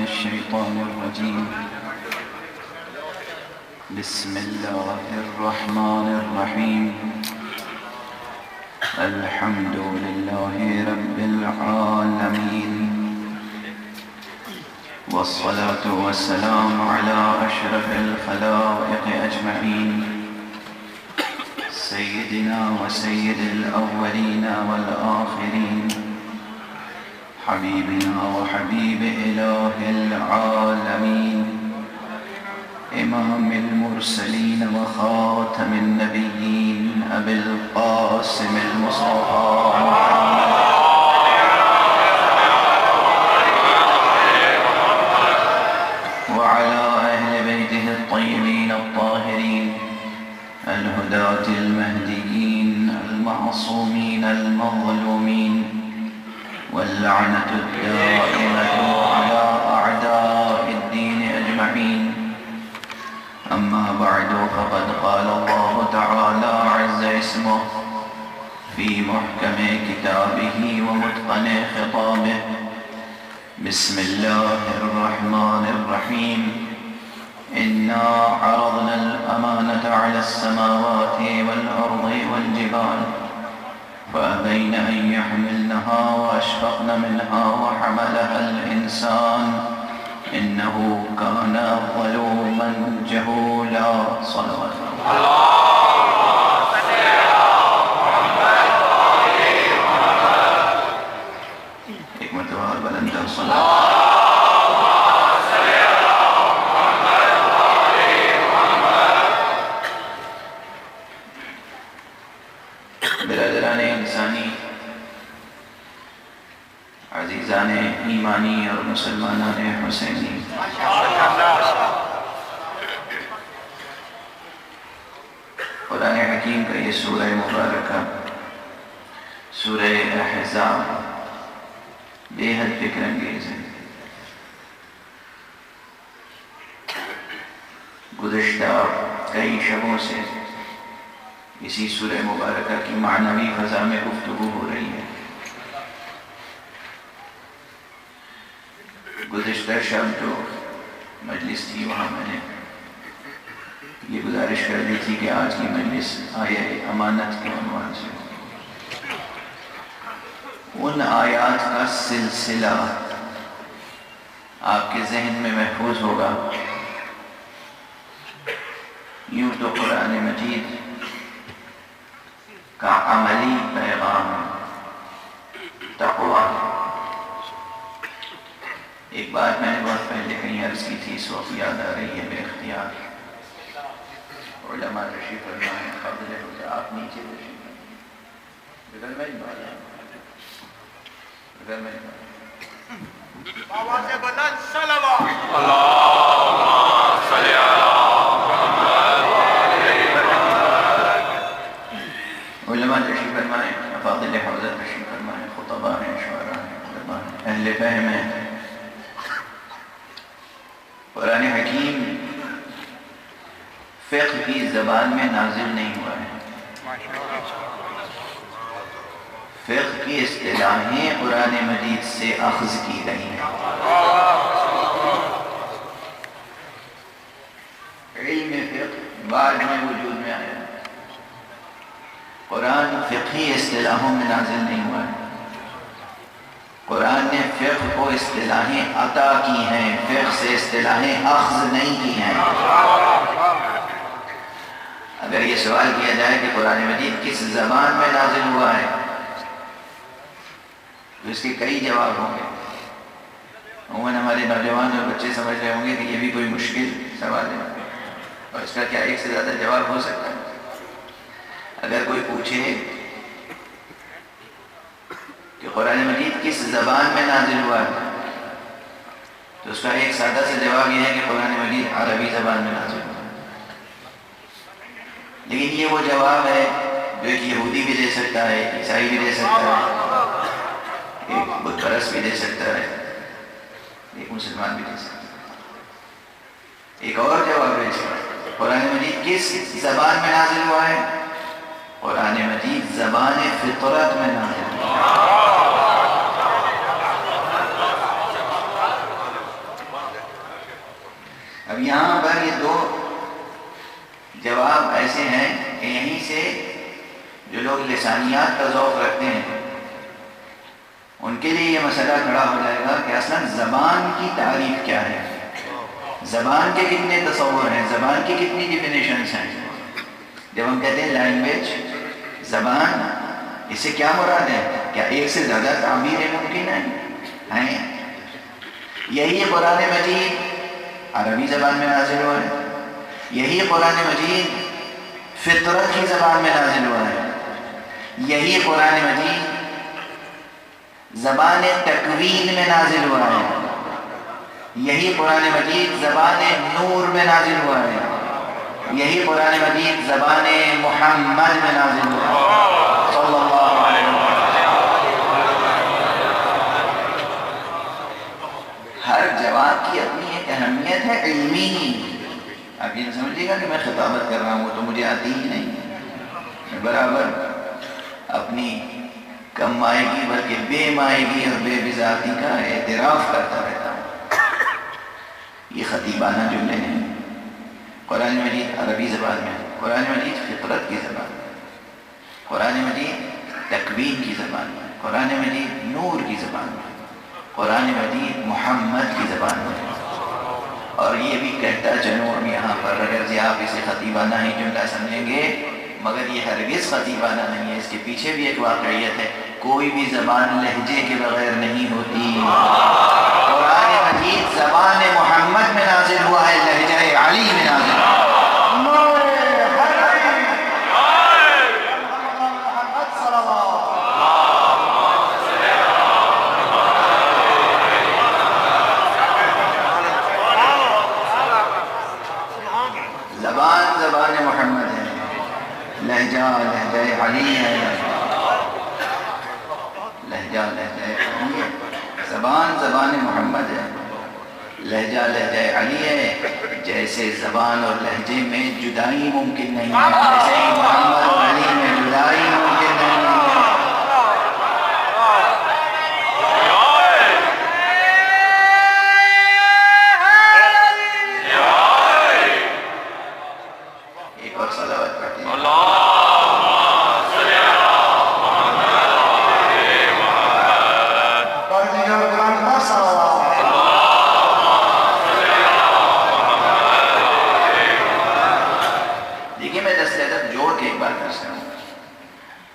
الشيطان الرجيم. بسم الله الرحمن الرحيم. الحمد لله رب العالمين، والصلاة والسلام على أشرف الخلائق أجمعين، سيدنا وسيد الأولين والآخرين، حبيبنا وحبيب إله العالمين، إمام المرسلين وخاتم النبيين، أبي القاسم المصطفى محمد وعلى أهل بيته الطيبين الطاهرين الهداة المهديين المعصومين المظلومين، واللعنة الدائمة على أعداء الدين أجمعين. أما بعد، فقد قال الله تعالى عز اسمه في محكم كتابه ومتقن خطابه: بسم الله الرحمن الرحيم. إنا عرضنا الأمانة على السماوات والأرض والجبال فأبين أن يحملنها وأشفقن منها وحملها الإنسان إنه كان ظلوما جهولا. صلوات الله. ایک مرتبہ بلند صلوات. برادران انسانی، عزیزان ایمانی اور مسلمانان حسینی، قرآن حکیم کا یہ سورہ مبارکہ سورہ احزاب بے حد فکر انگیز ہے. گزشتہ کئی شبوں سے اسی سورہ مبارکہ کی معنوی فضا میں گفتگو ہو رہی ہے. گزشتہ شب جو مجلس تھی وہاں میں نے یہ گزارش کر دی تھی کہ آج کی مجلس آیہ امانت کے عنوان سے ان آیات کا سلسلہ آپ کے ذہن میں محفوظ ہوگا. یوں تو قرآن مجید کا عملی پیغام تقویٰ ہے. ایک بات میں نے بہت پہلے کہیں عرض کی تھی، اس وقت یاد آ رہی ہے بے اختیار. علماء تشریف فرمائیں، فضل ہوتا آپ نیچے تشریف بغیر میں نہیں بات بغیر میں نہیں بات. آواز بلند صلوات. اللهم صل على علماء تشریف فرمائیں، افاضل حوزہ تشریف فرمائیں، خطباء ہیں، شعراء ہیں، علماء ہیں، اہل فہم ہیں. قرآن حکیم فقہ کی زبان میں نازل نہیں ہوا ہے. فقہ کی اصطلاحیں قرآن مجید سے اخذ کی گئی ہیں. علم فقہ بعد میں وجود میں آیا. قرآن فقہی اصطلاحوں میں نازل نہیں ہوا ہے. قرآن نے فقہ کو اصطلاحیں عطا کی ہیں، فقہ سے اصطلاحیں اخذ نہیں کی ہیں. اگر یہ سوال کیا جائے کہ قرآن مجید کس زبان میں نازل ہوا ہے تو اس کے کئی جواب ہوں گے. عموماً ہمارے نوجوان اور بچے سمجھ رہے ہوں گے کہ یہ بھی کوئی مشکل سوال ہے اور اس کا کیا ایک سے زیادہ جواب ہو سکتا ہے. اگر کوئی پوچھے کہ قرآن مجید کس زبان میں نازل ہوا ہے تو اس کا ایک سادہ سا جواب یہ ہے کہ قرآن مجید عربی زبان میں نازل ہوا ہے. لیکن یہ وہ جواب ہے جو ایک یہودی بھی دے سکتا ہے، ایک عیسائی بھی دے سکتا ہے، ایک بت پرست بھی دے سکتا ہے، ایک مسلمان بھی دے سکتا ہے. ایک اور جواب ہے اس کا، قرآن مجید کس زبان میں نازل ہوا ہے؟ قرآن مجید زبان فطرت میں نازل ہوا ہے. اب یہاں پر یہ دو جواب ایسے ہیں کہ یہیں سے جو لوگ لسانیات کا ذوق رکھتے ہیں ان کے لیے یہ مسئلہ کھڑا ہو جائے گا کہ اصلا زبان کی تعریف کیا ہے، زبان کے کتنے تصور ہیں، زبان کی کتنی ڈیفینیشنز ہیں۔ جب ہم کہتے ہیں لینگویج، زبان، اس سے کیا مراد ہے؟ کیا ایک سے زیادہ تعبیریں ممکن ہیں؟ یہی قرآن مجید عربی زبان میں نازل ہوا ہے، یہی قرآن مجید فطرت کی زبان میں نازل ہوا ہے، یہی قرآن مجید زبان تکوین میں نازل ہوا ہے، یہی قرآن مجید زبان نور میں نازل ہوا ہے، یہی قرآن مجید زبان محمد میں نازل ہوا ہے صلی اللہ علیہ وسلم۔ ہر جواب کی اپنی ایک اہمیت ہے علمی۔ آپ یہ سمجھیے گا کہ میں خطابت کر رہا ہوں تو مجھے آتی ہی نہیں، میں برابر اپنی کم مائگی بلکہ بے مائگی اور بے بذاتی کا اعتراف کرتا رہتا ہوں۔ یہ خطیبانہ جملے ہیں۔ قرآن مجید عربی زبان میں، قرآن مجید فطرت کی زبان میں، قرآن مجید تکوین کی زبان میں، قرآن مجید نور کی زبان میں، قرآن مجید محمد کی زبان میں۔ اور یہ بھی کہتا چلوں اب یہاں پر، اگر سے آپ اسے خطیبانہ ہی جملہ سمجھیں گے مگر یہ ہرگز خطیبانہ نہیں ہے، اس کے پیچھے بھی ایک واقعیت ہے۔ کوئی بھی زبان لہجے کے بغیر نہیں ہوتی۔ قرآن مجید زبان محمد میں نازل ہوا ہے، لہجہ علی میں نازل ہوا ہے۔ زبان محمد ہے، لہجہ علی ہے، لہجہ علی ہے، زبان محمد ہے، لہجہ علی ہے۔ جیسے زبان اور لہجے میں جدائی ممکن نہیں ہے، ایسے ہی محمد اور علی میں جدائی ممکن نہیں ہے۔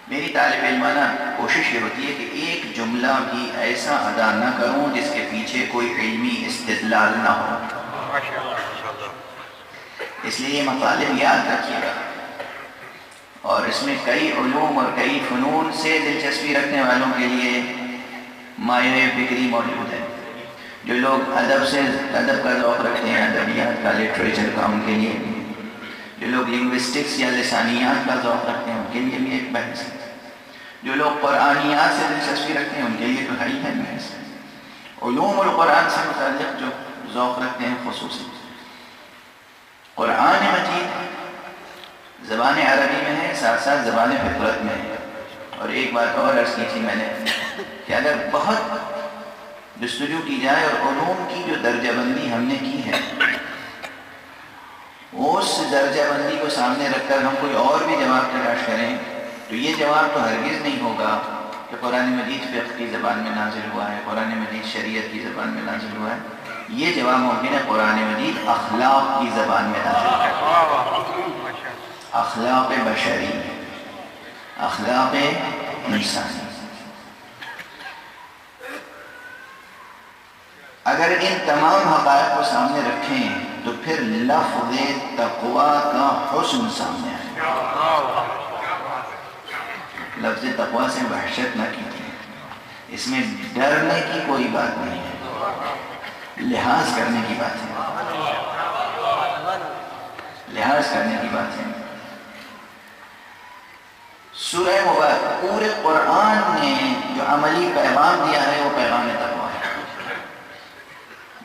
میری طالب علمانہ کوشش یہ ہوتی ہے کہ ایک جملہ بھی ایسا ادا نہ کروں جس کے پیچھے کوئی علمی استدلال نہ ہو، اس لیے یہ مطالب یاد رکھیے گا۔ اور اس میں کئی علوم اور کئی فنون سے دلچسپی رکھنے والوں کے لیے مایۂ فکری موجود ہے۔ جو لوگ ادب کا ذوق رکھتے ہیں، ادبیات کا، لٹریچر کا، ان کے لیے، جو لوگ لنگوسٹکس یا لسانیات کا ذوق رکھتے ہیں ان کے لیے بھی ایک بحث ہے، جو لوگ قرآنیات سے دلچسپی رکھتے ہیں ان کے لیے تو ہے ہی ہے بحث۔ علوم القرآن سے متعلق جو ذوق رکھتے ہیں خصوصی، قرآن مجید زبان عربی میں ہے، ساتھ ساتھ زبان فطرت میں ہے۔ اور ایک بات اور عرض کی تھی میں نے کہ اگر بہت جستجو کی جائے اور علوم کی جو درجہ بندی ہم نے کی ہے اس درجہ بندی کو سامنے رکھ کر ہم کوئی اور بھی جواب تلاش کریں تو یہ جواب تو ہرگز نہیں ہوگا کہ قرآن مجید فقہ کی زبان میں نازل ہوا ہے، قرآن مجید شریعت کی زبان میں نازل ہوا ہے۔ یہ جواب ممکن ہے قرآن مجید اخلاق کی زبان میں نازل ہوا ہے، اخلاق بشری، اخلاق انسانی۔ اگر ان تمام حقائق کو سامنے رکھیں تو پھر لفظ تقوی کا حسن سامنے آئے۔ لفظ تقوی سے وحشت نہ کیجیے، اس میں ڈرنے کی کوئی بات نہیں ہے، لحاظ کرنے کی بات ہے، لحاظ کرنے کی بات ہے۔ سورہ مبارک پورے قرآن نے جو عملی پیغام دیا ہے وہ پیغام تقوی ہے۔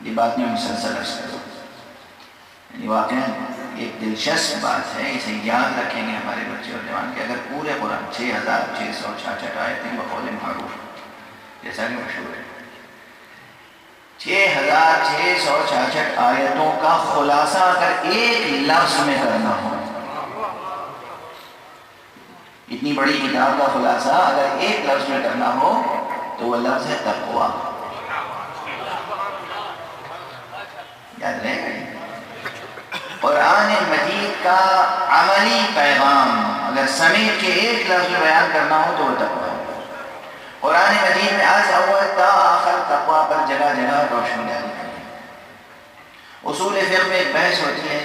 یہ بات میں مسلسل عرض کروں، یعنی واقعاً ایک دلچسپ بات ہے، اسے یاد رکھیں گے ہمارے بچے اور جوان کہ اگر پورے قرآن 6666 آیتیں بقول معروف جیسا کہ مشہور ہے، 6666 آیتوں کا خلاصہ اگر ایک لفظ میں کرنا ہو، اتنی بڑی کتاب کا خلاصہ اگر ایک لفظ میں کرنا ہو تو وہ لفظ ہے تقویٰ. یاد رہے گا؟ قرآن مجید کا عملی پیغام اگر سمیٹ کے ایک لفظ میں بیان کرنا ہو تو وہ تقویٰ. قرآن مجید میں از اول تا آخر تقویٰ پر جگہ جگہ روشنی ڈالی گئی ہے. اصول فقہ میں ایک بحث ہوتی ہے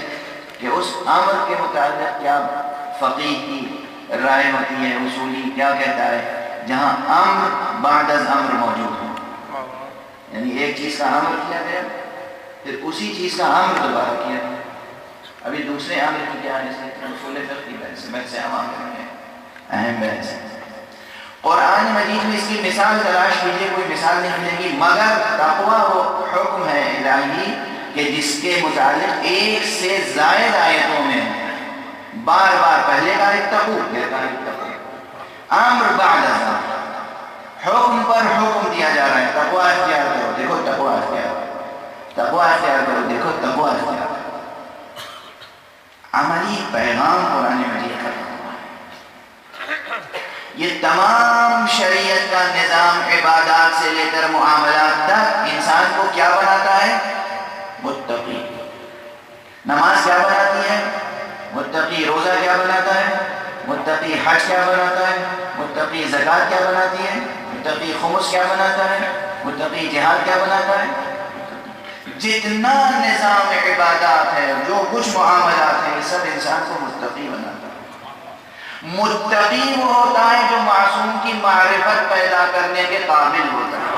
کہ اس امر کے متعلق کیا فقیہ کی رائے ہوتی ہے، اصولی کیا کہتا ہے جہاں امر بعد از امر موجود ہو، یعنی ایک چیز کا امر کیا گیا پھر اسی چیز کا امر دوبارہ کیا گیا. ابھی دوسرے امر کی کیا ہے، اس میں اصول فقہ کی بحث عوام میں اہم بحث ہے. قرآن مجید میں اس کی مثال تلاش کیجیے، کوئی مثال نہیں ملے گی مگر تقویٰ وہ حکم ہے الہی کہ جس کے متعلق ایک سے زائد آیتوں میں بار بار پہلے کا اتقوا پھر کا اتقوا، امر بعد امر، حکم پر حکم دیا جا رہا ہے. تقویٰ اختیار کرو، دیکھو تقویٰ اختیار، تقویٰ اختیار کرو، دیکھو تقویٰ اختیار. عملی پیغام قرآن مجید کا. یہ تمام شریعت کا نظام عبادات سے لے کر معاملات تک انسان کو کیا بناتا ہے؟ متقی. نماز کیا بناتی ہے؟ متقی. روزہ کیا بناتا ہے؟ متقی. حج کیا بناتا ہے؟ متقی. زکوٰۃ کیا بناتی ہے؟ متقی. خمس کیا بناتا ہے؟ متقی. جہاد کیا بناتا ہے؟ جتنا نظام عبادات ہے، جو کچھ معاملات ہیں، یہ سب انسان کو متقی بناتا ہے. متقی وہ ہوتا ہے جو معصوم کی معرفت پیدا کرنے کے قابل ہوتا ہے.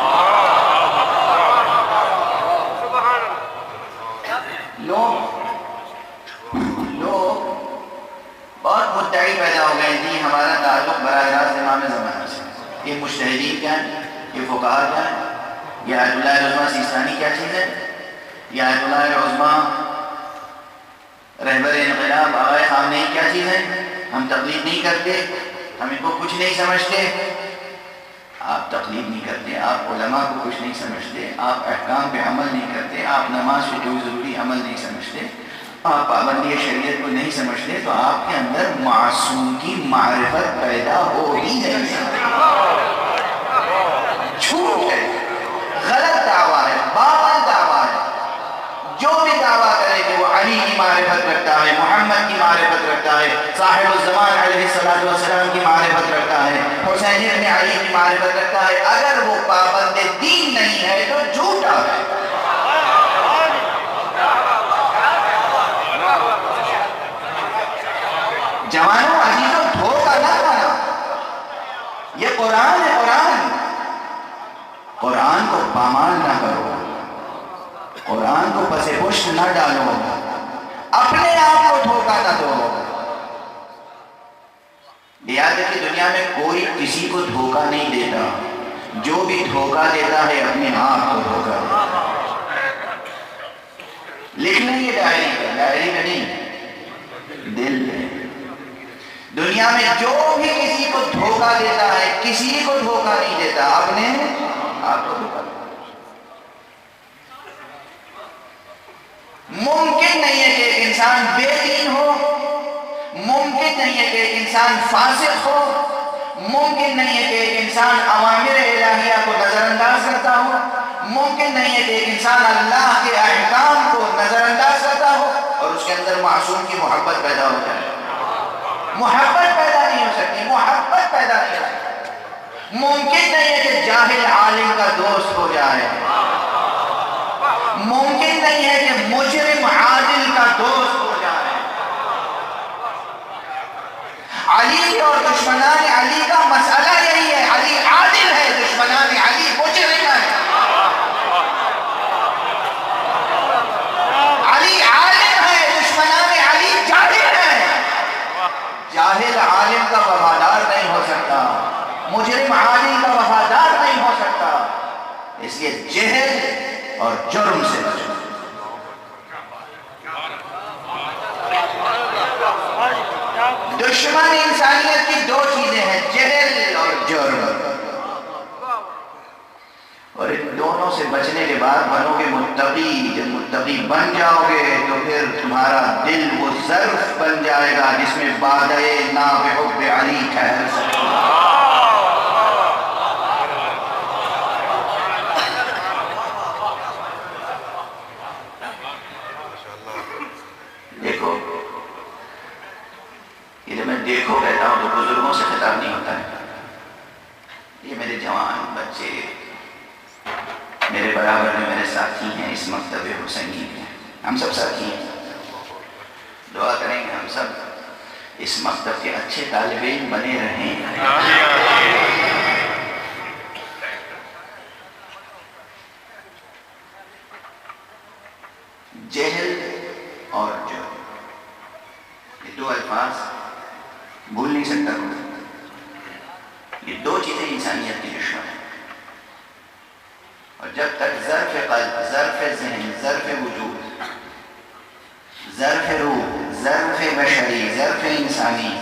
لوگ بہت مدعی پیدا ہو گئے جی ہمارا تعلق براہ راست امام زمانہ سے. یہ مجتہدین کیا ہے؟ یہ فقہا کیا ہے؟ یہ آیت اللہ العظمہ سیستانی کیا چیز ہے؟ یہ آیت اللہ العظمہ رہبر انقلاب آغا خامنہئی کیا چیز ہے؟ ہم تقلید نہیں کرتے، ہم ان کو کچھ نہیں سمجھتے. آپ تقلید نہیں کرتے، آپ علماء کو کچھ نہیں سمجھتے، آپ احکام پہ عمل نہیں کرتے، آپ نماز پہ کوئی ضروری عمل نہیں سمجھتے، آپ پابندی شریعت کو نہیں سمجھتے، تو آپ کے اندر معصوم کی معرفت پیدا ہو ہی نہیں سکتی. جھوٹ ہے، غلط دعویٰ ہے، باطل دعویٰ ہے. جو بھی دعویٰ کرے کہ وہ علی کی معرفت رکھتا ہے، محمد کی معرفت رکھتا ہے، صاحب الزمان علیہ السلام کی معرفت رکھتا ہے، حسین ابن علی کی معرفت رکھتا ہے، اگر وہ پابند دین نہیں ہے تو جھوٹا ہے. جوانوں عزیزوں دھوکہ نہ کھانا. یہ قرآن ہے، قرآن کو پامال نہ کرو، قرآن کو پس پشت نہ ڈالو، اپنے آپ کو دھوکہ نہ دو. یاد ہے کہ دنیا میں کوئی کسی کو دھوکہ نہیں دیتا، جو بھی دھوکہ دیتا ہے اپنے آپ کو دھوکہ دیتا ہے. لکھ لیں یہ ڈائری میں نہیں، دل میں. دنیا میں جو بھی کسی کو دھوکہ دیتا ہے کسی کو دھوکہ نہیں دیتا، اپنے آپ کو دھوکہ دیتا. ممکن نہیں ہے کہ ایک انسان بے دین ہو، ممکن نہیں ہے کہ ایک انسان فاسق ہو، ممکن نہیں ہے کہ ایک انسان اوامر الہیہ کو نظر انداز کرتا ہو، ممکن نہیں ہے کہ ایک انسان اللہ کے احکام کو نظر انداز کرتا ہو اور اس کے اندر معصوم کی محبت پیدا ہو جائے. محبت پیدا نہیں ہو سکتی، محبت پیدا نہیں ہو سکتی. ممکن نہیں ہے کہ جاہل عالم کا دوست ہو جائے، ممکن نہیں ہے کہ مجرم عادل کا دوست ہو جائے. علی اور دشمنان علی کا مسئلہ یہی ہے، علی عادل ہے، دشمنان علی مجرم ہے. علی عالم ہے، دشمنان علی جاہل ہے. جاہل عالم کا وفادار نہیں ہو سکتا، مجرم عادل کا وفادار نہیں ہو سکتا. اس لیے جہل اور جرم سے بچو. دشمن انسانیت کی دو چیزیں ہیں، جہل اور جرم. اور ان دونوں سے بچنے کے بعد بنو متقی بن جاؤ گے تو پھر تمہارا دل وہ ظرف بن جائے گا جس میں بادئ ناب حب علی ٹھہر سکے۔ دیکھو، یہ جب میں دیکھو کہتا ہوں تو بزرگوں سے خطاب نہیں ہوتا ہے، یہ میرے جوان بچے میرے برابر میں میرے ساتھی ہیں اس مکتب حسینی کے، ہم سب ساتھی ہیں، دعا کریں گے ہم سب اس مکتب کے اچھے طالب علم بنے رہیں۔ جہل اور جو یہ دو الفاظ بھول نہیں سکتا کوئی، یہ دو چیزیں انسانیت کی دشمن ہیں، اور جب تک ظرف قلب، ظرف ذہن، ظرف وجود، ظرف روح، ظرف بشری، ظرف انسانی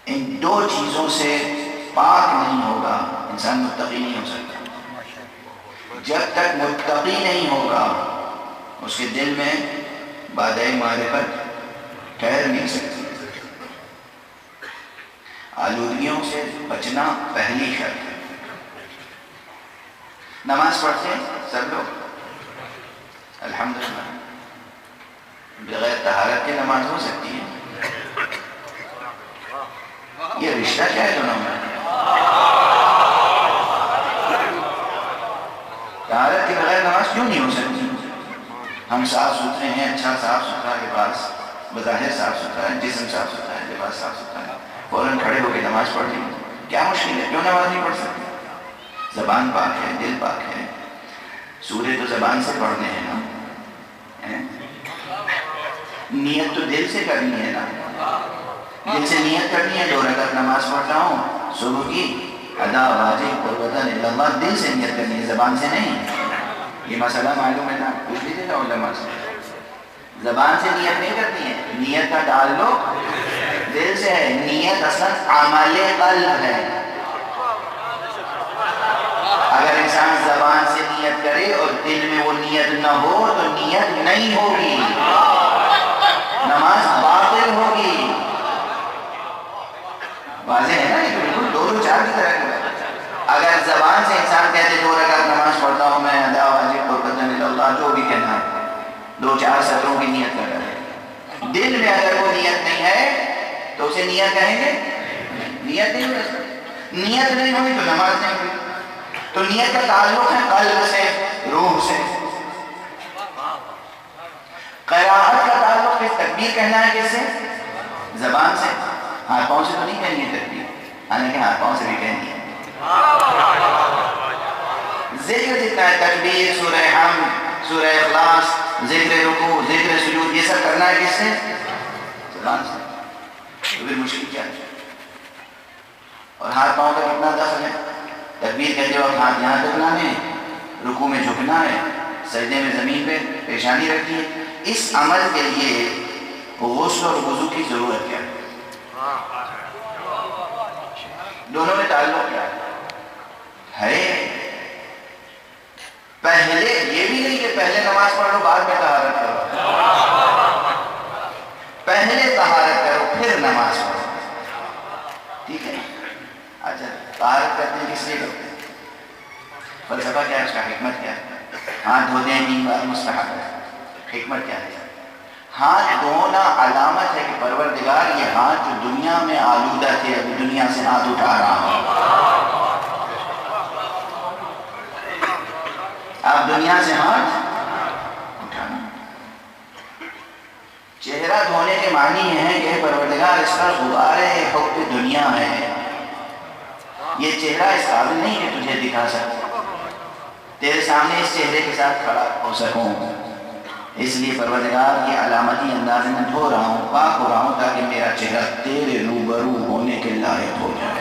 ان دو چیزوں سے پاک نہیں ہوگا انسان متقی نہیں ہو سکتا۔ جب تک متقی نہیں ہوگا اس کے دل میں بادئ معرفت ٹھہر نہیں سکتی۔ آلودگیوں سے بچنا پہلی شرط ہے۔ نماز پڑھتے ہیں سب لوگ الحمدللہ، بغیر طہارت کے نماز ہو سکتی ہے؟ یہ رشتہ کیا ہے دونوں میں؟ طہارت کے بغیر نماز کیوں نہیں ہو سکتی؟ ہم صاف ستھرے ہیں، اچھا صاف ستھرا لباس، بظاہر صاف ستھرا ہے، جسم صاف ستھرا ہے، لباس صاف ستھرا ہے، فوراً کھڑے ہو کے نماز پڑھ لیں، کیا مشکل ہے؟ کیوں نماز نہیں پڑھ سکتے؟ زبان پاک ہے، دل پاک ہے، سورے تو زبان سے پڑھنے ہیں نا، نیت تو دل سے کرنی ہے نا، دل سے نیت کرنی ہے 2 رکعت نماز پڑھتا ہوں صبح کی، ادا واجب قربتاً اللہ، دل سے نیت کرنی ہے، زبان سے نہیں۔ یہ مسئلہ معلوم ہے نا، پوچھ لیجیے گا علماء سے، زبان سے نیت نہیں کرنی ہے، نیت کا تعلق دل سے ہے، نیت اصلاً عمل قلب ہے۔ اگر انسان زبان سے نیت کرے اور دل میں وہ نیت نہ ہو تو نیت نہیں ہوگی، نماز باطل ہوگی۔ واضح ہے نا، یہ بالکل 2 4 کی طرح کی بات ہے۔ اگر زبان سے انسان کہتے 2 رکعت نماز پڑھتا ہوں میں، ادا واجب قربتاً اللہ، جو بھی کہنا ہے، 2 4 سطروں کی نیت کر رہا ہے، دل میں اگر وہ نیت نہیں ہے تو اسے نیت کہیں گے؟ نیت نہیں ہوئی، نیت نہیں ہوئی تو نماز نہیں ہوئی۔ تو نیت کا تعلق ہے قلب سے، روح سے۔ قرائت کا تعلق کس؟ تکبیر کہنا ہے کس سے؟ زبان سے، ہاتھ پاؤں سے تو نہیں کہنی ہے تکبیر، حالانکہ ہاتھ پاؤں سے بھی کہنی ہے۔ ذکر جتنا ہے، تکبیر، سورہ حمد، سورہ اخلاص، ذکر رکوع، ذکر سجود، یہ سب کرنا ہے کس سے؟ زبان سے۔ تو پھر مشکل کیا ہے؟ اور ہاتھ پاؤں کا کتنا دخل ہے؟ تکبیر کہتے وقت ہاتھ یہاں تک لانے ہیں، رکوع میں جھکنا ہے، سجدے میں زمین پہ پیشانی رکھنی ہے۔ اس عمل کے لیے غسل اور وضو کی ضرورت کیا ہے؟ دونوں میں تعلق کیا ہے؟ پہلے یہ بھی نہیں کہ پہلے نماز پڑھ لو بعد میں طہارت کرو، پہلے طہارت کرو پھر نماز پڑھو، ٹھیک ہے؟ اچھا، طہارت کرتے ہیں کس لیے کرتے ہیں؟ فلسفہ کیا ہے اس کا؟ حکمت کیا ہے؟ ہاتھ دھوتے ہیں 3 بار مستحب ہے، حکمت کیا ہے؟ ہاتھ دھونا علامت ہے کہ پروردگار یہ ہاتھ جو دنیا میں آلودہ تھے ابھی دنیا سے ہاتھ اٹھا رہا ہوں، اب دنیا سے ہاتھ اٹھانا۔ چہرہ دھونے کے معنی یہ ہے کہ پروردگار اس پر غبار حب دنیا ہے، یہ چہرہ اس قابل نہیں کہ تجھے دکھا سکوں، تیرے سامنے اس چہرے کے ساتھ کھڑا ہو سکوں، اس لیے پروردگار کی علامتی انداز میں دھو رہا ہوں، پاک ہو رہا ہوں، تاکہ میرا چہرہ تیرے روبرو ہونے کے لائق ہو جائے۔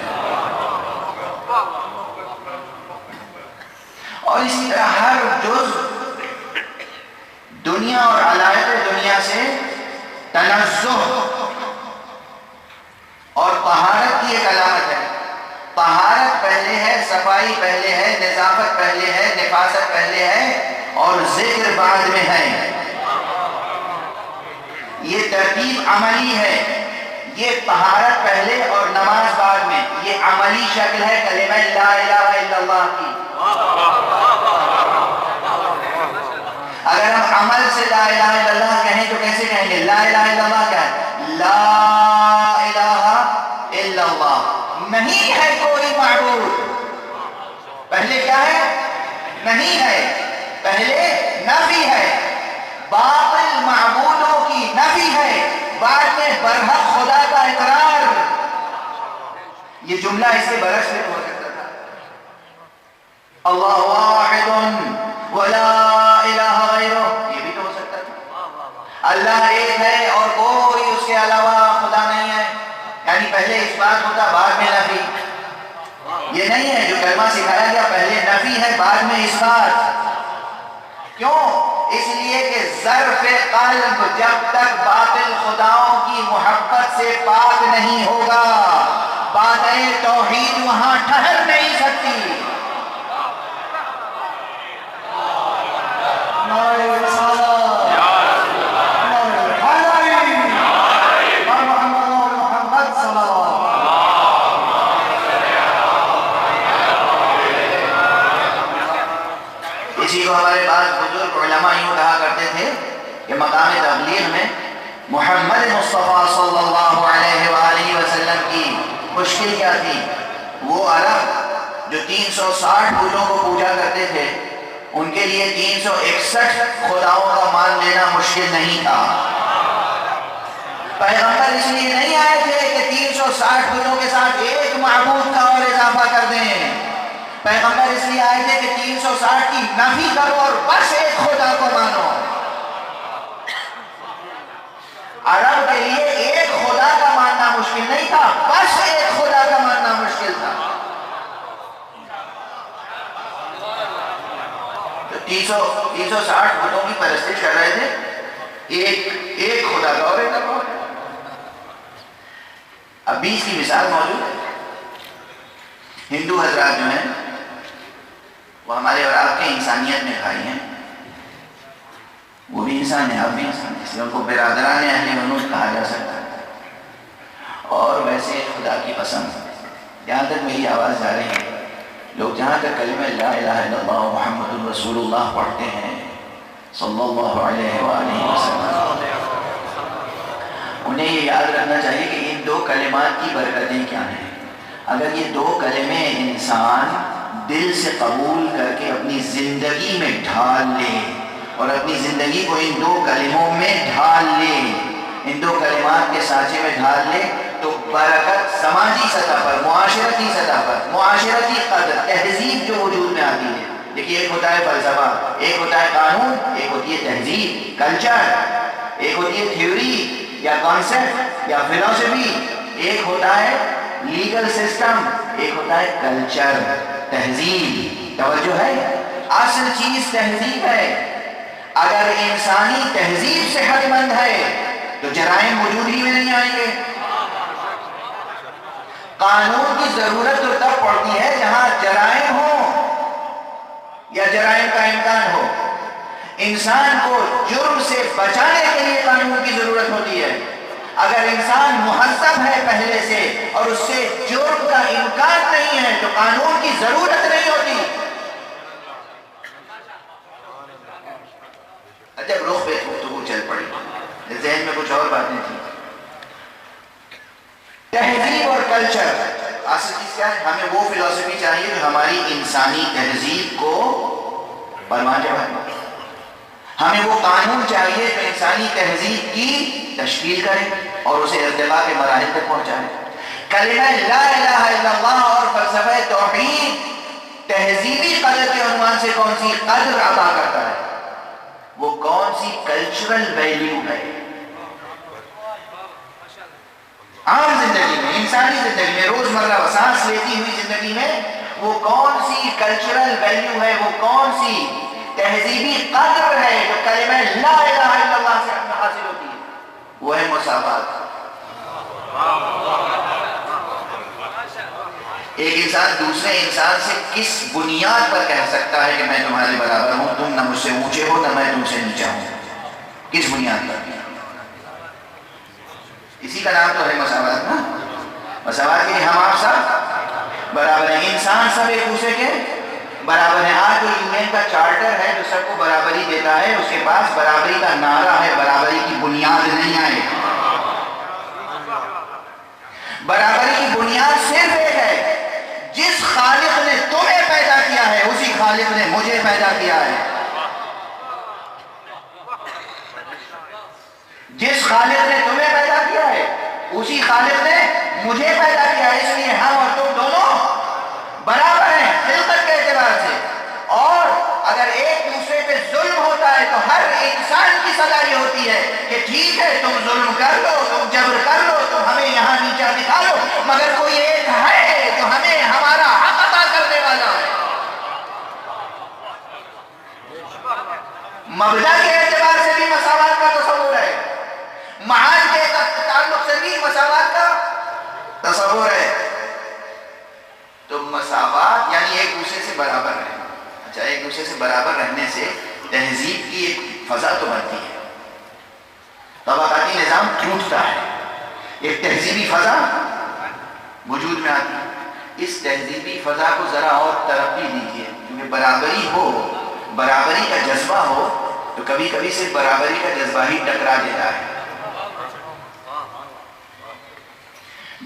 اور اسی طرح ہر جز دنیا اور علائق دنیا سے تنزہ اور طہارت کی ایک علامت ہے۔ طہارت پہلے ہے، صفائی پہلے ہے، نظافت پہلے ہے، نفاست پہلے ہے، اور ذکر بعد میں ہے. یہ ترتیب عملی ہے. یہ طہارت پہلے اور نماز بعد میں. یہ عملی شکل ہے کلمہ لا الہ الا اللہ کی. اگر ہم عمل سے لا الہ الا اللہ کہیں تو کیسے کہیں گے؟ لا الہ الا اللہ کیا ہے؟ لا الہ الا اللہ، نہیں ہے کوئی معبود. پہلے کیا ہے؟ نہیں ہے. پہلے نفی ہے، باطل معبودوں کی نفی ہے، بعد میں برحق خدا کا اقرار. یہ جملہ اس کے برعکس میں ہو سکتا تھا. اللہ واحد ولا الہ غیرہ، یہ بھی تو ہو سکتا تھا. اللہ ایک ہے اور کوئی اس کے علاوہ خدا نہیں ہے. یعنی پہلے اس بات ہوتا بعد میں نفی. یہ نہیں ہے جو کلمہ سکھایا گیا، پہلے نفی ہے بعد میں اس بات. کیوں؟ اس لیے کہ ظرف قلب جب تک باطل خداؤں کی محبت سے پاک نہیں ہوگا، باتیں توحید وہاں ٹھہر نہیں سکتی. اسی کو ہمارے پاس بزرگ علماء یوں کہا کرتے تھے کہ مقام تبلیغ میں محمد مصطفیٰ صلی اللہ علیہ وآلہ وسلم کی مشکل کیا تھی؟ وہ عرب جو 360 بتوں کو پوجا کرتے تھے، ان کے لیے 361 خداؤں کا مان لینا مشکل نہیں تھا. پیغمبر اس لیے نہیں آئے تھے کہ 360 بتوں کے ساتھ ایک معبود کا اور اضافہ کر دیں. پیغمبر اس لیے آئے تھے کہ 360 کی نفی کرو اور بس ایک خدا کو مانو. عرب کے لیے ایک خدا کا ماننا مشکل نہیں تھا، بس ایک خدا کا ماننا مشکل تھا. تو 360 بتوں کی پرستش کر رہے تھے، ایک خدا کا اور ایک اور. اب بھی اس کی مثال موجود ہے. ہندو حضرات جو ہیں وہ ہمارے اور آپ کے انسانیت میں بھائی ہیں. وہ بھی انسان ہے، آپ بھی انسان ہیں، اس لیے ان کو برادران اہل ونود کہا جا سکتا ہے. اور ویسے خدا کی قسم، جہاں تک میری آواز جا رہی ہے، لوگ جہاں تک کلمہ لا الہ الا اللہ محمد رسول اللہ پڑھتے ہیں صلی اللہ علیہ وآلہ وسلم، انہیں یہ یاد رکھنا چاہیے کہ ان دو کلمات کی برکتیں کیا ہیں. اگر یہ دو کلمے انسان دل سے قبول کر کے اپنی زندگی میں ڈھال لے اور اپنی زندگی کو ان دو کلموں میں ڈھال لے، ان دو کلمات کے سانچے میں ڈھال لے، تو برکت سماجی سطح پر، معاشرتی سطح پر، معاشرتی قدر، تہذیب جو وجود میں آتی ہے. دیکھیے، ایک ہوتا ہے فلسفہ، ایک ہوتا ہے قانون، ایک ہوتی ہے تہذیب، کلچر، ایک ہوتی ہے تھیوری یا کانسیپٹ یا فلسفی، ایک ہوتا ہے لیگل سسٹم، ایک ہوتا ہے کلچر، تہذیب. توجہ ہے؟ اصل چیز تہذیب ہے. اگر انسانی تہذیب صحت مند ہے تو جرائم وجود ہی میں نہیں آئیں گے. قانون کی ضرورت تو تب پڑتی ہے جہاں جرائم ہو یا جرائم کا امکان ہو. انسان کو جرم سے بچانے کے لیے قانون کی ضرورت ہوتی ہے. اگر انسان مہذب ہے پہلے سے اور اس سے جرم کا امکان نہیں ہے تو قانون کی ضرورت نہیں ہوتی. جب رخ پہ گفتگو چل پڑی، ذہن میں کچھ اور باتیں تھیں. تہذیب اور کلچر، اصل چیز کیا ہے؟ ہمیں وہ فلسفی چاہیے جو ہماری انسانی تہذیب کو پروان چڑھائے. ہمیں وہ قانون چاہیے جو انسانی تہذیب کی تشکیل کرے اور اسے ارتقاء کے مراحل تک پہنچائے. کلمہ لا الہ الا اللہ اور فلسفہ توحید تہذیبی قدر کے عنوان سے کون سی قدر عطا کرتا ہے؟ وہ کون سی کلچرل ویلیو ہے عام زندگی میں، انسانی زندگی میں، روزمرہ سانس لیتی ہوئی زندگی میں وہ کون سی کلچرل ویلیو ہے، وہ کون سی تہذیبی قدر ہے جو کلمہ لا الہ الا اللہ سے حاصل ہوتی ہے؟ وہ ہے مساوات. ایک انسان دوسرے انسان سے کس بنیاد پر کہہ سکتا ہے کہ میں تمہارے برابر ہوں، تم نہ مجھ سے اونچے ہو نہ میں تم سے نیچا ہوں؟ کس بنیاد پر؟ اسی کا نام تو ہے مساوات نا۔ مساوات کے لیے ہم آپ سب برابر ہیں، انسان سب ایک دوسرے کے برابر ہیں۔ آج جو یونین کا چارٹر ہے جو سب کو برابری دیتا ہے، اس کے پاس برابری کا نعرہ ہے، برابری کی بنیاد نہیں آئے۔ برابری کی بنیاد صرف ایک ہے، جس خالق نے تمہیں پیدا کیا ہے اسی خالق نے مجھے پیدا کیا ہے۔ جس خالق نے تمہیں پیدا کیا ہے اسی خالق نے مجھے پیدا کیا ہے، اس لیے ہم اور تم دونوں برابر ہیں خلقت کے اعتبار سے۔ اور اگر ایک دوسرے پہ ظلم ہوتا ہے تو ہر انسان کی سزا یہ ہوتی ہے کہ ٹھیک ہے تم ظلم کر لو، تم جبر کر لو، تم ہمیں یہاں نیچا دکھا لو، مگر کوئی ایک ہے جو ہمیں ہمارا حق عطا کرنے والا ہے۔ مبدا کے اعتبار سے بھی مساوات کا تصور ہے، معاد کے تعلق سے بھی مساوات کا تصور ہے۔ تو مساوات یعنی ایک دوسرے سے برابر رہنا۔ اچھا، ایک دوسرے سے برابر رہنے سے تہذیب کی ایک فضا تو بنتی ہے، طبقاتی نظام ٹوٹتا ہے، ایک تہذیبی فضا وجود میں آتی ہے۔ اس تہذیبی فضا کو ذرا اور ترقی دیجیے، کیونکہ برابری ہو، برابری کا جذبہ ہو تو کبھی کبھی صرف برابری کا جذبہ ہی ٹکرا دیتا ہے۔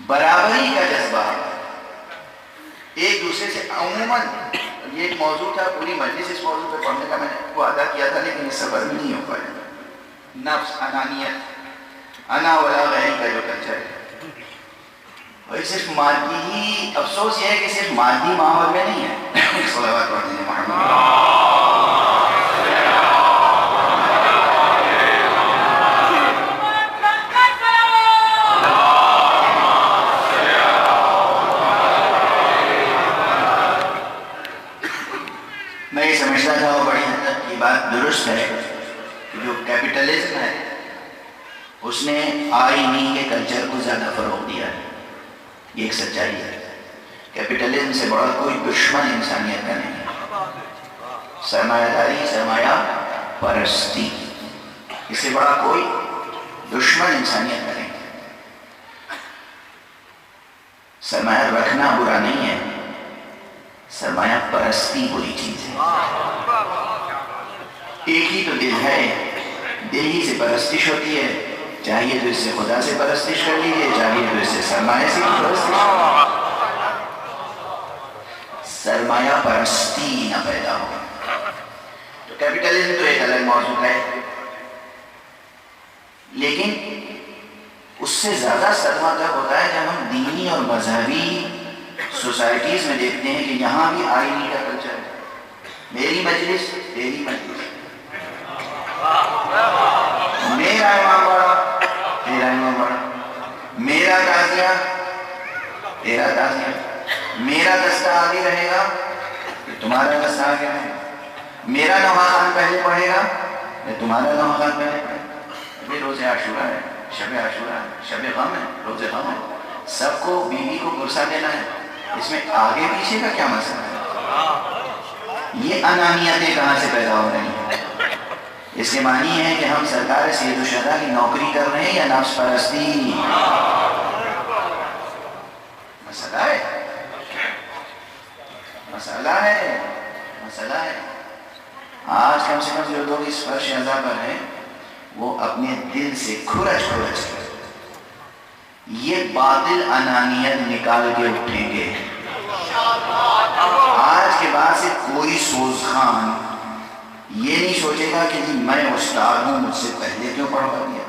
برابری کا جذبہ ایک دوسرے سے عموماً، یہ ایک موضوع تھا، پوری مجلس اس موضوع پہ پڑھنے کا میں نے وعدہ کیا تھا لیکن اس سفر میں نہیں ہو پایا۔ نفس، انانیت، انا ولا غیری کا جو کلچر ہے، اور صرف مادی ہی، افسوس یہ ہے کہ صرف مادی ماحول میں نہیں ہے۔ صلوات پڑھ دیجیے محمد۔ میں یہ سمجھتا تھا وہ بڑی حد تک یہ بات درست ہے کہ جو کیپٹلزم ہے اس نے آئینی کے کلچر کو زیادہ فروغ دیا ہے، یہ ایک سچائی ہے۔ کیپٹلزم سے بڑا کوئی دشمن انسانیت کا نہیں ہے، سرمایہ داری، سرمایہ پرستی، اس سے بڑا کوئی دشمن انسانیت کا نہیں ہے۔ سرمایہ رکھنا برا نہیں ہے، سرمایہ پرستی بری چیز ہے۔ ایک ہی تو دل ہے، دل ہی سے پرستش ہوتی ہے، چاہیے تو اس سے خدا سے پرستش کر لیجیے، چاہیے تو اس سے سرمایہ سے پرستش، سرمایہ پرستی نہ پیدا ہو۔ تو کیپٹلزم تو ایک الگ موضوع ہے، لیکن اس سے زیادہ صدمہ تب ہوتا ہے جب ہم دینی اور مذہبی سوسائٹیز میں دیکھتے ہیں کہ یہاں بھی آئینی کا کلچر ہے، میری مجلس تیری مجلس، میرا امام بڑا تیرا امام بڑا، میرا تعزیہ تیرا تعزیہ، میرا دستہ آگے رہے گا کہ تمہارا دستہ آگے رہے گا، میرا نوحہ خان پہلے پڑھے گا کہ تمہارا نوحہ خان پہلے پڑھے گا۔ ابھی روز عاشورہ ہے، شب عاشورہ ہے، شب غم ہے، روز غم ہے، سب کو بیوی کو گرسا دینا ہے، اس میں آگے پیچھے کا کیا مسئلہ ہے؟ یہ انانیتیں کہاں سے پیدا ہو رہی ہیں؟ اس کے معنی ہے کہ ہم سرکار سید الشہداء کی نوکری کر رہے ہیں یا نفس پرستی؟ مسئلہ ہے، مسئلہ ہے، مسئلہ ہے۔ آج کم سے کم جو لوگ اس فرش اعضاء پر ہیں وہ اپنے دل سے کھرچ کر یہ باطل انانیت نکال کے اٹھیں گے۔ آج کے بعد سے کوئی سوز خان یہ نہیں سوچے گا کہ میں استاد ہوں، مجھ سے پہلے کیوں پڑھوا دیا،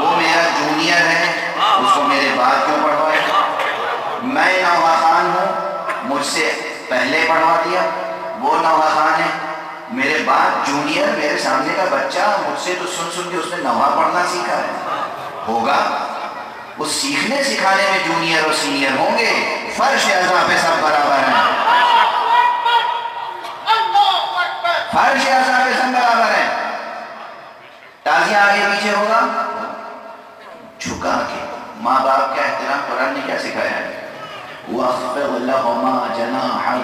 وہ میرا جونیئر ہے اس کو میرے بعد کیوں پڑھوایا، میں نوحہ خان ہوں مجھ سے پہلے پڑھوا دیا، وہ نوحہ خان ہے میرے بعد جونیئر، میرے سامنے کا بچہ مجھ سے تو سن کے اس نے نوحہ پڑھنا سیکھا ہے، ہوگا اس سیکھنے سکھانے میں جونیئر اور سینئر ہوں گے، فرش اعضاء پہ سب برابر ہیں، فرش اعضاء پہ سب برابر ہیں۔ تعزیہ آگے پیچھے ہوگا جھکا کے، ماں باپ کا احترام قرآن نے کیا سکھایا ہے؟ وَأَخْفِضْ لَهُمَا حظ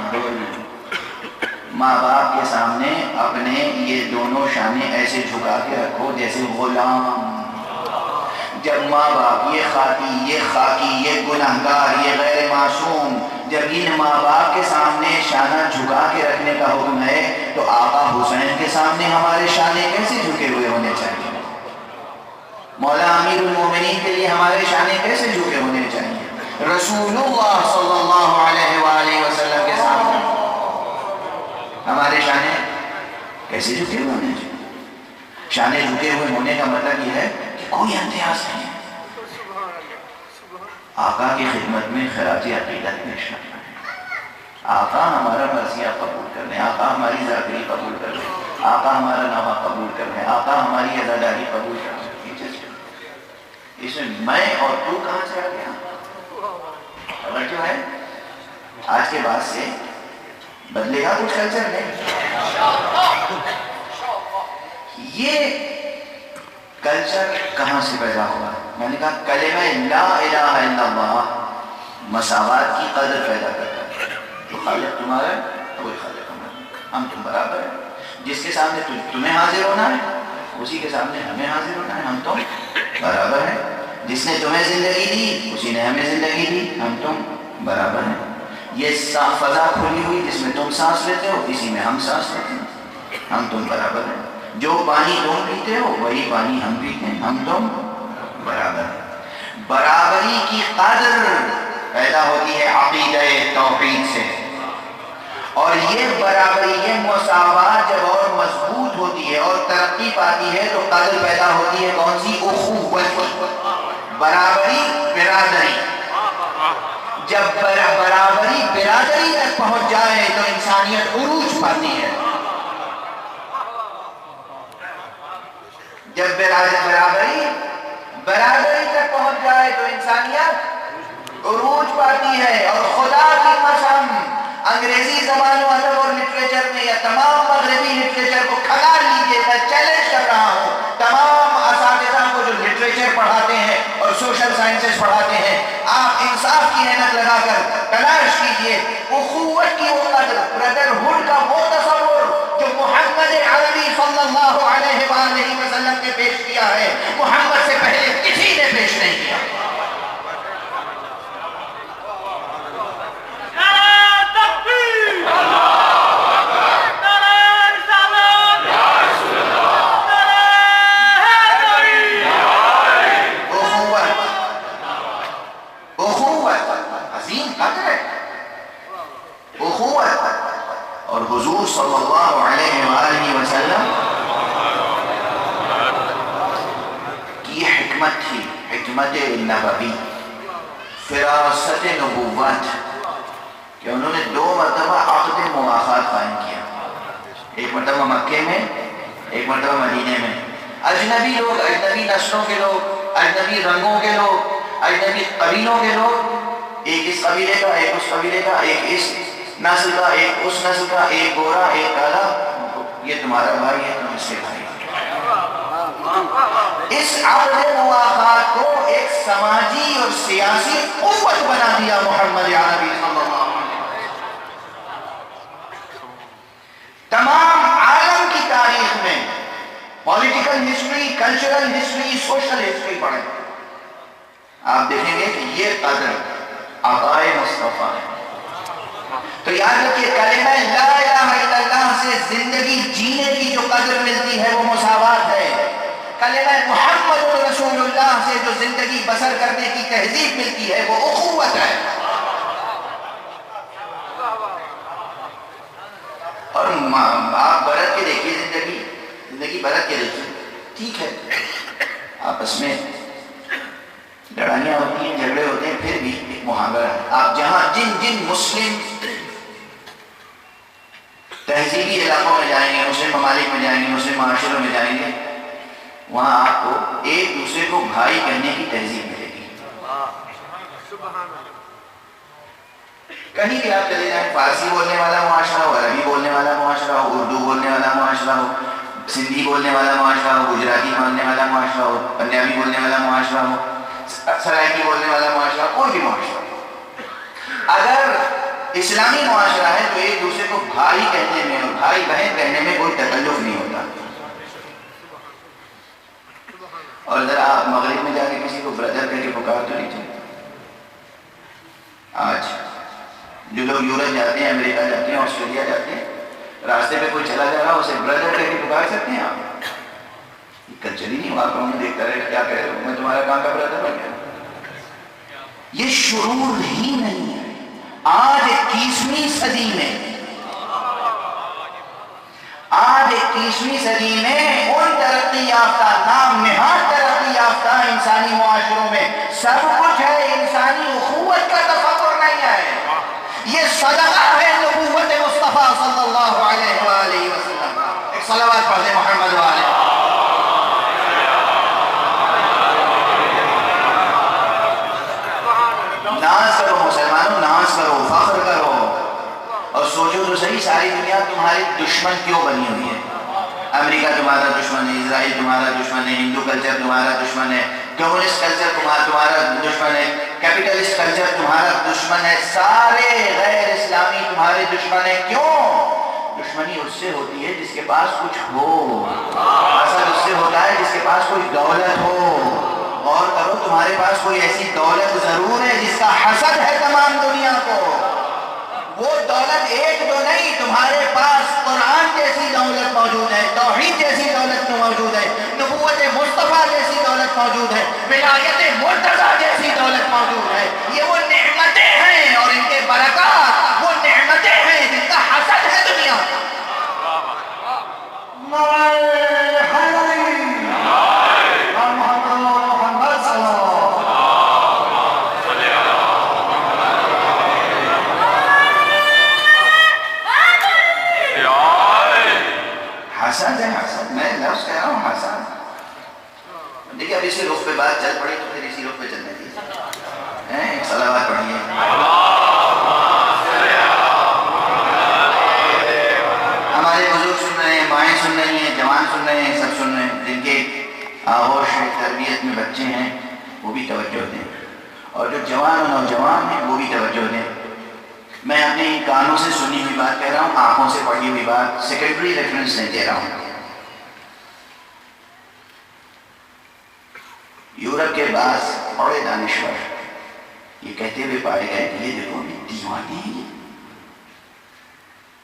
ماں باپ کے سامنے اپنے یہ دونوں شانے ایسے جھکا کے رکھو جیسے غلام. جب ماں باپ یہ خاکی یہ گناہگار یہ غیر معصوم جب ان ماں باپ کے سامنے شانہ جھکا کے رکھنے کا حکم ہے تو آقا حسین کے سامنے ہمارے شانے کیسے جھکے ہوئے ہونے چاہیے؟ مولا امیر المومنین کے لیے ہمارے شانے کیسے جھکے ہونے چاہیے؟ رسول اللہ صلی اللہ علیہ وآلہ وسلم کے سامنے ہمارے شانے کیسے جھکے ہوئے ہونے چاہیے؟ شانے جھکے ہوئے ہونے کا مطلب یہ ہے کہ کوئی امتیاز نہیں ہے. آقا کی خدمت میں خراج عقیدت پیش کرنا ہے. آقا ہمارا مرثیہ قبول کر لیں, آقا ہماری ذاکری قبول کر لیں, آقا ہمارا نوحہ قبول کر لیں, آقا ہماری عزاداری قبول کر لیں. اس میں میں اور تو کہاں سے آ گیا؟ اگر جو ہے آج کے بعد سے بدلے گا کچھ کلچر نہیں. یہ کلچر کہاں سے پیدا ہوا؟ میں نے کہا کلمہ لا الہ الا اللہ مساوات کی قدر پیدا کرتا ہے. جو خالق تمہارا ہے وہی خالق ہمارا, ہم تم برابر ہیں. جس کے سامنے تمہیں حاضر ہونا ہے اسی کے سامنے ہمیں حاضر ہونا ہے, ہم تم برابر ہیں. جس نے تمہیں زندگی دی اسی نے ہمیں زندگی دی, ہم تم برابر ہیں. یہ فضا کھلی ہوئی جس میں تم سانس لیتے ہو اسی میں ہم سانس لیتے ہیں, ہم تم برابر ہیں. جو پانی تم پیتے ہو وہی پانی ہم پیتے ہیں, ہم تم برابر ہیں. برابری کی قدر پیدا ہوتی ہے عقیدہ توحید سے, اور یہ برابری یہ مساوات جب اور مضبوط ہوتی ہے اور ترقی پاتی ہے تو قدر پیدا ہوتی ہے کون سی؟ اخوت, برابری برادری. جب برابری برادری تک پہنچ جائے تو انسانیت عروج پاتی ہے. جب برابری تک پہنچ جائے تو انسانیت عروج پاتی ہے. اور خدا کی قسم انگریزی زبان و ادب اور لٹریچر میں یا تمام مغربی لٹریچر کو کھگا لیجیے, میں چیلنج کر رہا ہوں تمام اساتذہ کو جو لٹریچر پڑھاتے ہیں اور سوشل سائنسز پڑھاتے ہیں, آپ انصاف کی محنت لگا کر تلاش کیجیے اخوت کی وہ قدر, بردرہڈ کا وہ تصور جو محمد عربی صلی اللہ علیہ وآلہ وسلم نے پیش کیا ہے, محمد سے پہلے کسی نے پیش نہیں کیا. اور حضور صلی اللہ علیہ وآلہ وسلم کی حکمت تھی, حکمت نبوی, فراست نبوت, کہ انہوں نے 2 مرتبہ عقد مواخات قائم کیا. ایک مرتبہ مکے میں, ایک مرتبہ مدینے میں. اجنبی لوگ, اجنبی نسلوں کے لوگ, اجنبی رنگوں کے لوگ, اجنبی قبیلوں کے لوگ, ایک اس قبیلے کا ایک اس قبیلے کا, ایک اس نسل کا ایک اس نسل کا, ایک گورا ایک کالا, یہ تمہارا بھائی ہے تم اس کے بھائی. اس عقد مواخات کو ایک سماجی اور سیاسی قوت بنا دیا محمد عربی صلی اللہ علیہ وسلم. تمام عالم کی تاریخ میں political history, cultural history, social history پڑھیں, آپ دیکھیں گے کہ یہ قدر آقائے مصطفیٰ ہے. تو یاد رکھیے کلمہ لا الہ الا اللہ سے زندگی جینے کی جو قدر ملتی ہے وہ مساوات ہے. کلمہ محمد رسول اللہ سے جو زندگی بسر کرنے کی تہذیب ملتی ہے وہ اخوت ہے. اور آپ برت کے دیکھیے, زندگی برت کے دیکھیے, ٹھیک ہے آپس میں لڑائیاں ہوتی ہیں, جھگڑے ہوتے ہیں, پھر بھی ایک محاورہ ہے. آپ جہاں جن مسلم تہذیبی علاقوں میں جائیں گے, مسلم ممالک میں جائیں گے, مسلم معاشروں میں جائیں گے, وہاں آپ کو ایک دوسرے کو بھائی کہنے کی تہذیب ملے گی. کہیں بھی آپ چلے جائیں, فارسی بولنے والا معاشرہ ہو, عربی بولنے والا معاشرہ ہو, اردو بولنے والا معاشرہ ہو, سندھی بولنے والا معاشرہ ہو, گجراتی بولنے والا معاشرہ ہو, پنجابی بولنے والا معاشرہ ہو, سرائکی بولنے والا معاشرہ, کوئی بھی معاشرہ, اگر اسلامی معاشرہ ہے تو ایک دوسرے کو بھائی کہنے میں اور بھائی بہن کہنے میں کوئی تکلف نہیں ہوتا. اور ذرا آپ مغرب میں جا کے کسی کو بردر کہہ کے پکار تو نہیں چاہتے. آج جو لوگ یورپ جاتے ہیں، امریکہ جاتے ہیں، آسٹریلیا جاتے ہیں، راستے پہ کوئی چلا جا رہا اسے بردر کہہ کے پکار سکتے ہیں آپ؟ یہ کلچر ہی نہیں ہوا. آپ انہیں دیکھتا رہے کیا کہہ رہے ہو، میں تمہارا کہاں کا بردر بن گیا. یہ شعور ہی نہیں ہے. آج 21ویں صدی میں ان ترقی یافتہ، نام نہاد ترقی یافتہ انسانی معاشروں میں سب کچھ ہے، انسانی اخوت کا تفکر نہیں ہے. یہ صدقہ ہے نبوت مصطفیٰ صلی اللہ علیہ وآلہ وسلم. ایک صلوات پڑھ دیں محمد والے. ناز کرو مسلمانوں، ناز کرو، فخر کرو، اور سوچو تو صحیح ساری دنیا تمہاری دشمن کیوں بنی ہوئی ہے. امریکہ تمہارا دشمن ہے، اسرائیل تمہارا دشمن ہے، ہندو کلچر تمہارا دشمن ہے، کمیونسٹ کلچر تمہارا دشمن ہے، کیپٹلسٹ کلچر تمہارا دشمن ہے، سارے غیر اسلامی تمہارے دشمن ہیں. کیوں؟ دشمنی اس سے ہوتی ہے جس کے پاس کچھ ہو. حسد اس سے ہوتا ہے جس کے پاس کوئی دولت ہو. غور کرو، تمہارے پاس کوئی ایسی دولت ضرور ہے جس کا حسد ہے تمام دنیا کو. وہ دولت ایک تو نہیں، تمہارے پاس قرآن جیسی دولت موجود ہے، توحید جیسی دولت موجود ہے، نبوت مصطفیٰ جیسی دولت موجود ہے، ولایت مرتضیٰ جیسی دولت موجود ہے. یہ وہ نعمتیں ہیں اور ان کے برکات وہ نعمتیں ہیں جن کا حسد ہے دنیا. حسد ہے، حسد. میں لفظ کہہ رہا ہوں حسد. دیکھیے اب اسی رخ پہ بات چل پڑی تو پھر اسی رخ پہ چلنے دیجیے. ایک صلوات پڑھیے. ہمارے بزرگ سن رہے ہیں، مائیں سن رہی ہیں، جوان سن رہے ہیں، سب سن رہے ہیں. جن کے آغوش ہے، تربیت میں بچے ہیں، وہ بھی توجہ دیں، اور جو جوان اور نوجوان ہیں وہ بھی توجہ دیں. میں اپنے کانوں سے سنی ہوئی بات کہہ رہا ہوں، آنکھوں سے پڑھی ہوئی بات، سیکنڈری ریفرنس نہیں دے رہا ہوں. یورپ کے بعض بڑے دانشور یہ کہتے ہوئے پائے گئے کہ یہ دیکھو دیوانے ہیں، یہ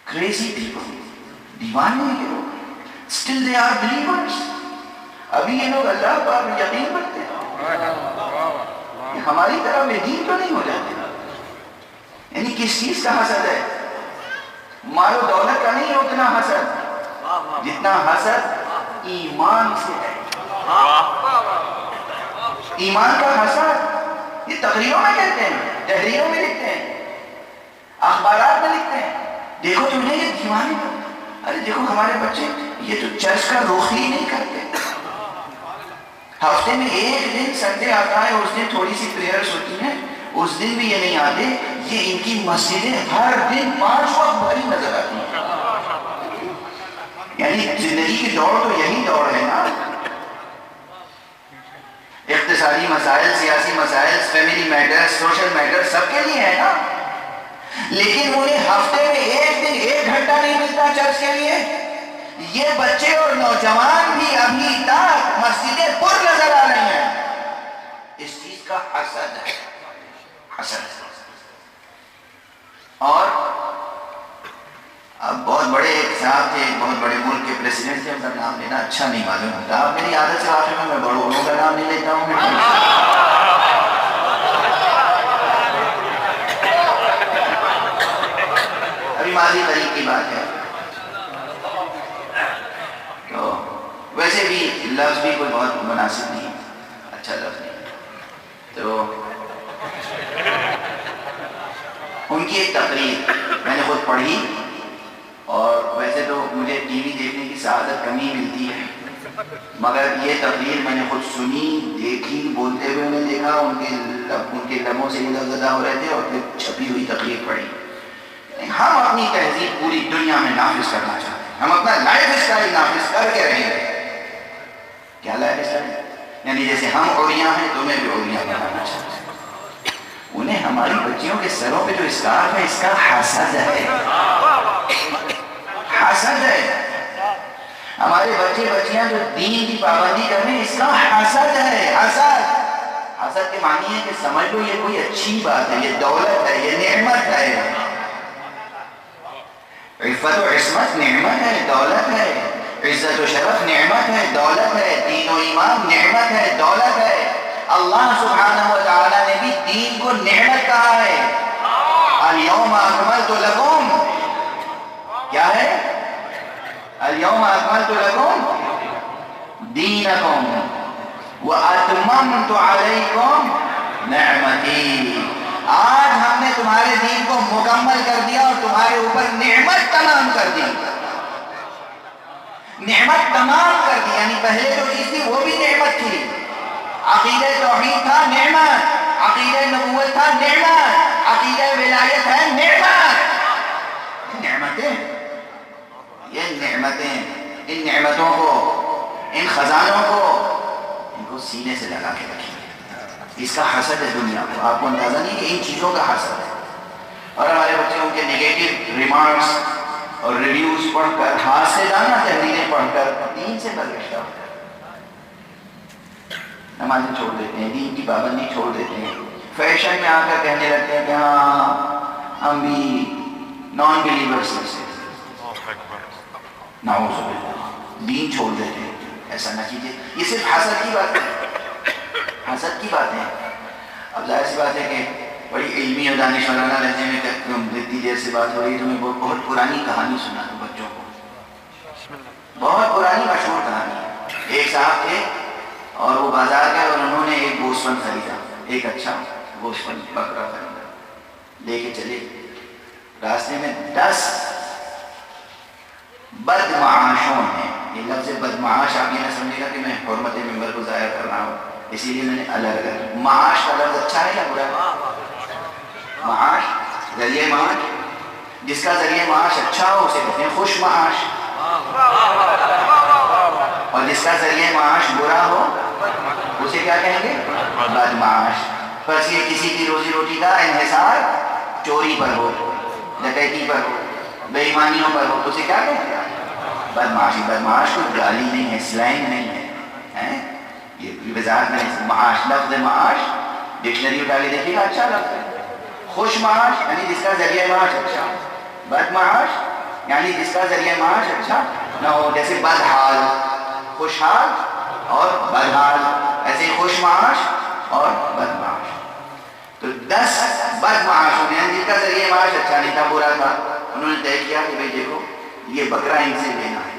کریزی پیپل، دیوانے ہیں یہ لوگ، اسٹل دے آر بلیورز. ابھی یہ لوگ اللہ پر یقین رکھتے ہیں. ہماری طرح بے دین تو نہیں ہو جاتے. یعنی کس چیز کا حسد ہے؟ مال و دولت کا نہیں اتنا حسد جتنا حسد ایمان سے ہے. ایمان کا حسد یہ تقریروں میں کہتے ہیں، تحریروں میں لکھتے ہیں، اخبارات میں لکھتے ہیں. دیکھو تم نے یہ دیوانے کو، ارے دیکھو ہمارے بچے یہ تو چرچ کا رخ ہی نہیں کرتے. ہفتے میں ایک دن سنڈے آتا ہے، اس دن تھوڑی سی پریئرز ہوتی ہیں، اس دن بھی یہ نہیں آتے. یہ ان کی مسجدیں ہر دن 5 وقت بھری نظر آتی ہیں. یعنی زندگی کی دوڑ تو یہی دوڑ ہے نا. اقتصادی مسائل، سیاسی مسائل، فیملی میٹر، سوشل میٹر سب کے لیے ہے نا. لیکن انہیں ہفتے میں ایک دن 1 گھنٹہ نہیں ملتا چرچ کے لیے. یہ بچے اور نوجوان بھی ابھی تک مسجدیں پر نظر آ رہی ہیں. اس چیز کا حسد ہے، حسد. اور اب بہت بڑے ایک صاحب تھے، بہت بڑے ملک کے پریسیڈنٹ تھے، ان کا نام لینا اچھا نہیں معلوم ہوتا. اب میری عادت سے آخر میں بڑوں کا نام نہیں لیتا ہوں. ابھی ماضی قریب کی بات ہے. تو ویسے بھی لفظ بھی کوئی بہت مناسب نہیں، اچھا لفظ نہیں. تو ان کی ایک تقریر میں نے خود پڑھی، اور ویسے تو مجھے ٹی وی دیکھنے کی سعادت کمی ملتی ہے، مگر یہ تقریر میں نے خود سنی، دیکھی، بولتے ہوئے انہیں دیکھا. ان کے لبوں سے یہ لفظ ادا ہو رہے تھے، اور پھر چھپی ہوئی تقریر پڑھی. ہم اپنی تہذیب پوری دنیا میں نافذ کرنا چاہتے ہیں. ہم اپنا لائف اسٹائل نافذ کر کے رہیں گے. کیا لائف اسٹائل؟ یعنی جیسے ہم اولیاء ہیں تمہیں بھی اولیاء بنانا چاہتے ہیں. انہیں میں ہماری بچیوں کے سروں پہ جو اسکارف ہے اس کا حسد ہے، حسد ہے. ہمارے بچے بچیاں جو دین کی پابندی کر رہے ہیں اس کا حسد ہے. حسد، حسد کے معنی ہے کہ سمجھ لو یہ کوئی اچھی بات ہے، یہ دولت ہے، یہ نعمت ہے. عفت و عصمت نعمت ہے، دولت ہے. عزت و شرف نعمت ہے، دولت ہے. دین و ایمان نعمت ہے، دولت ہے. اللہ سبحانہ و تعالیٰ نے بھی دین کو نعمت کہا ہے. الیوم اکملت لکم، کیا ہے؟ الیوم اکملت لکم دینکم واتممت علیکم نعمتی. آج ہم نے تمہارے دین کو مکمل کر دیا اور تمہارے اوپر نعمت تمام کر دی. نعمت تمام کر دی یعنی پہلے جو چیز تھی وہ بھی نعمت تھی. عقیدہ توحید تھا نعمت، عقیدہ نبوت تھا نعمت، عقیدہ ولایت ہے نعمت. نعمتیں، یہ نعمتیں، ان نعمتوں کو، ان خزانوں کو سینے سے لگا کے رکھیں. اس کا حسد ہے دنیا کو. آپ کو اندازہ نہیں کہ ان چیزوں کا حسد ہے. اور ہمارے بچوں کے نگیٹو ریمارکس اور ریویوز پڑھ کر، ہاتھ سے دانا تحریریں پڑھ کر دین سے برگشتہ ہوتا ہے. نمازیں چھوڑ دیتے ہیں، دین کی پابندی چھوڑ دیتے ہیں. فیشن میں آ کر کہنے لگتے ہیں کہ ہاں ہم بھی نان بلیورس میں سے. نعوذ باللہ، دین چھوڑ دیتے ہیں. ایسا نہ کیجیے. یہ صرف حسد کی بات ہے، حسد کی بات ہے. اب ظاہر سی بات ہے کہ بڑی علمی اور دانشورانہ لہجے میں اتنی دیر سے بات ہو رہی ہے تو میں بہت پرانی کہانی سنا دوں بچوں کو. بہت پرانی مشہور کہانی ہے. ایک صاحب تھے اور وہ بازار گئے اور انہوں نے ایک گوسفند خریدا، ایک اچھا گوسفند بکرا خریدا. لے کے چلے. راستے میں 10 بدمعاشوں ہیں. یہ لفظ بدمعاش آپ یہ نہ سمجھے گا کہ میں حرمت ممبر کو ضائع کر رہا ہوں، اسی لیے میں نے الگ الگ. معاش کا لفظ اچھا ہے یا برا ہے؟ معاش، ذریعہ معاش. جس کا ذریعہ معاش اچھا ہو اسے کہتے ہیں خوش معاش، اور جس کا ذریعہ معاش برا ہو اسے کیا کہیں گے؟ بدمعاش. بس یہ کسی کی روزی روٹی کا انحصار چوری پر ہو، ڈکیتی پر ہو، بے ایمانیوں پر ہو تو اسے کیا کہیں گے؟ بدمعاشی. بدمعاش کوئی گالی نہیں ہے، سلینگ نہیں ہے. یہ وضاحت میں معاش، لفظ معاش ڈکشنری اٹھا کے دیکھیے گا اچھا لفظ ہے. خوش معاش یعنی جس کا ذریعہ معاش اچھا. بدمعاش یعنی جس کا ذریعہ معاش اچھا نہ ہو. جیسے بدحال، خوشحال اور بدحال، ایسے ہی خوش معاش اور بدمعاش. تو 10 بدمعاشوں نے جن کا ذریعہ معاش اچھا نہیں تھا، برا تھا، انہوں نے طے کیا کہ بھئی دیکھو یہ بکرا ان سے لینا ہے.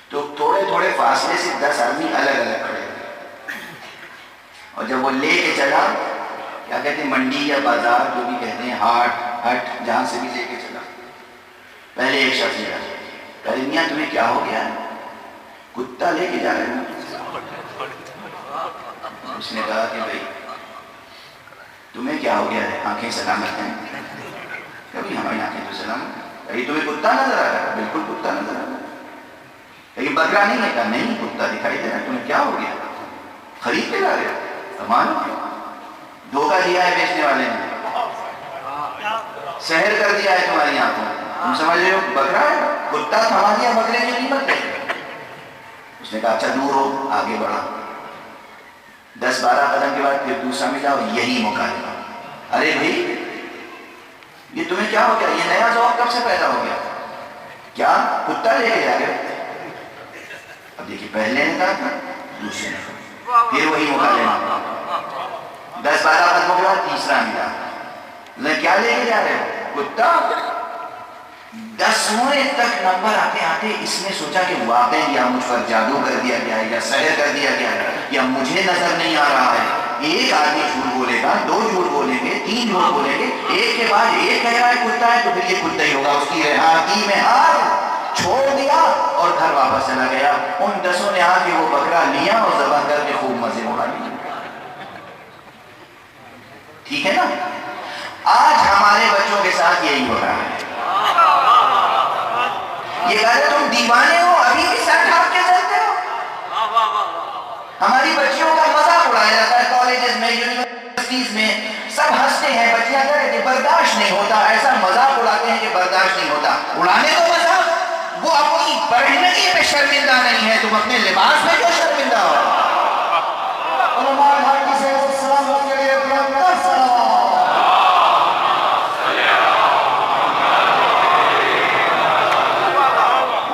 تو تھوڑے تھوڑے فاصلے سے 10 آدمی الگ الگ کھڑے ہوئے اور جب وہ لے کے چلا، کیا کہتے ہیں منڈی یا بازار جو بھی کہتے ہیں، ہاٹ ہٹ جہاں سے بھی لے کے چلا، پہلے ایک شخص ملا. کہا میاں تمہیں کیا ہو گیا؟ کتا لے کے جا رہے ہو؟ اس نے کہا کہ بھائی تمہیں کیا ہو گیا ہے؟ آنکھیں سلامت ہیں؟ کبھی ہماری آنکھیں تو سلامت ہیں. کہیں تمہیں کتا نظر آ رہا ہے؟ بالکل کتا نظر آ رہا ہے. کہیں بکرا نہیں ہے؟ کہا نہیں کتا دکھائی دے رہا ہے. تمہیں کیا ہو گیا؟ خرید کے لا رہے ہو؟ کمال ہو. دھوکہ دیا ہے بیچنے والے نے، سحر کر دیا ہے تمہاری آنکھوں. تم سمجھ رہے ہو بکرا ہے؟ کتا تھما دیا بکرے کی قیمت ہے. اس نے کہا اچھا دور ہو. آگے بڑھا. 10-12 قدم کے بعد پھر دوسرا ملا اور یہی مکالمہ. ارے بھائی یہ تمہیں کیا ہو گیا؟ یہ نیا ذوق کب سے پیدا ہو گیا؟ کیا کتا لے کے جا رہے؟ اب دیکھیے پہلے نے کہا تھا، دوسرے نے کہا، پھر وہی مکالمہ. 10-12 قدموں کے بعد تیسرا ملا. کیا لے کے جا رہے ہو؟ کتا. 10ویں تک نمبر آتے آتے اس نے سوچا کہ واقعی یا مجھ پر جادو کر دیا گیا ہے یا سحر کر دیا گیا ہے یا مجھے نظر نہیں آ رہا ہے. ایک آدمی جھوٹ بولے گا، 2 جھوٹ بولیں گے، 3 جھوٹ بولیں گے، ایک کے بعد ایک کہہ رہا ہے کتا ہے تو پھر یہ کتا ہی ہوگا. اس کی رہائی میں ہار چھوڑ دیا اور گھر واپس چلا گیا. ان 10 نے آ کے وہ بکرا لیا اور ذبح کر کے خوب مزے اڑا لیے. ٹھیک ہے نا؟ آج ہمارے بچوں کے ساتھ یہی ہو رہا ہے. یہ کہہ رہے تم دیوانے ہو، ابھی بھی سر ڈھانپ کے چلتے ہو. ہماری بچیوں کا مذاق اڑایا جاتا ہے کالجز میں، یونیورسٹی یونیورسٹیز میں سب ہنستے ہیں, بچیاں کہتے ہیں برداشت نہیں ہوتا, ایسا مذاق اڑاتے ہیں کہ برداشت نہیں ہوتا. اڑانے کو مذاق, وہ اپنی برہنگی پہ شرمندہ نہیں ہے, تم اپنے لباس میں کیوں شرمندہ ہو؟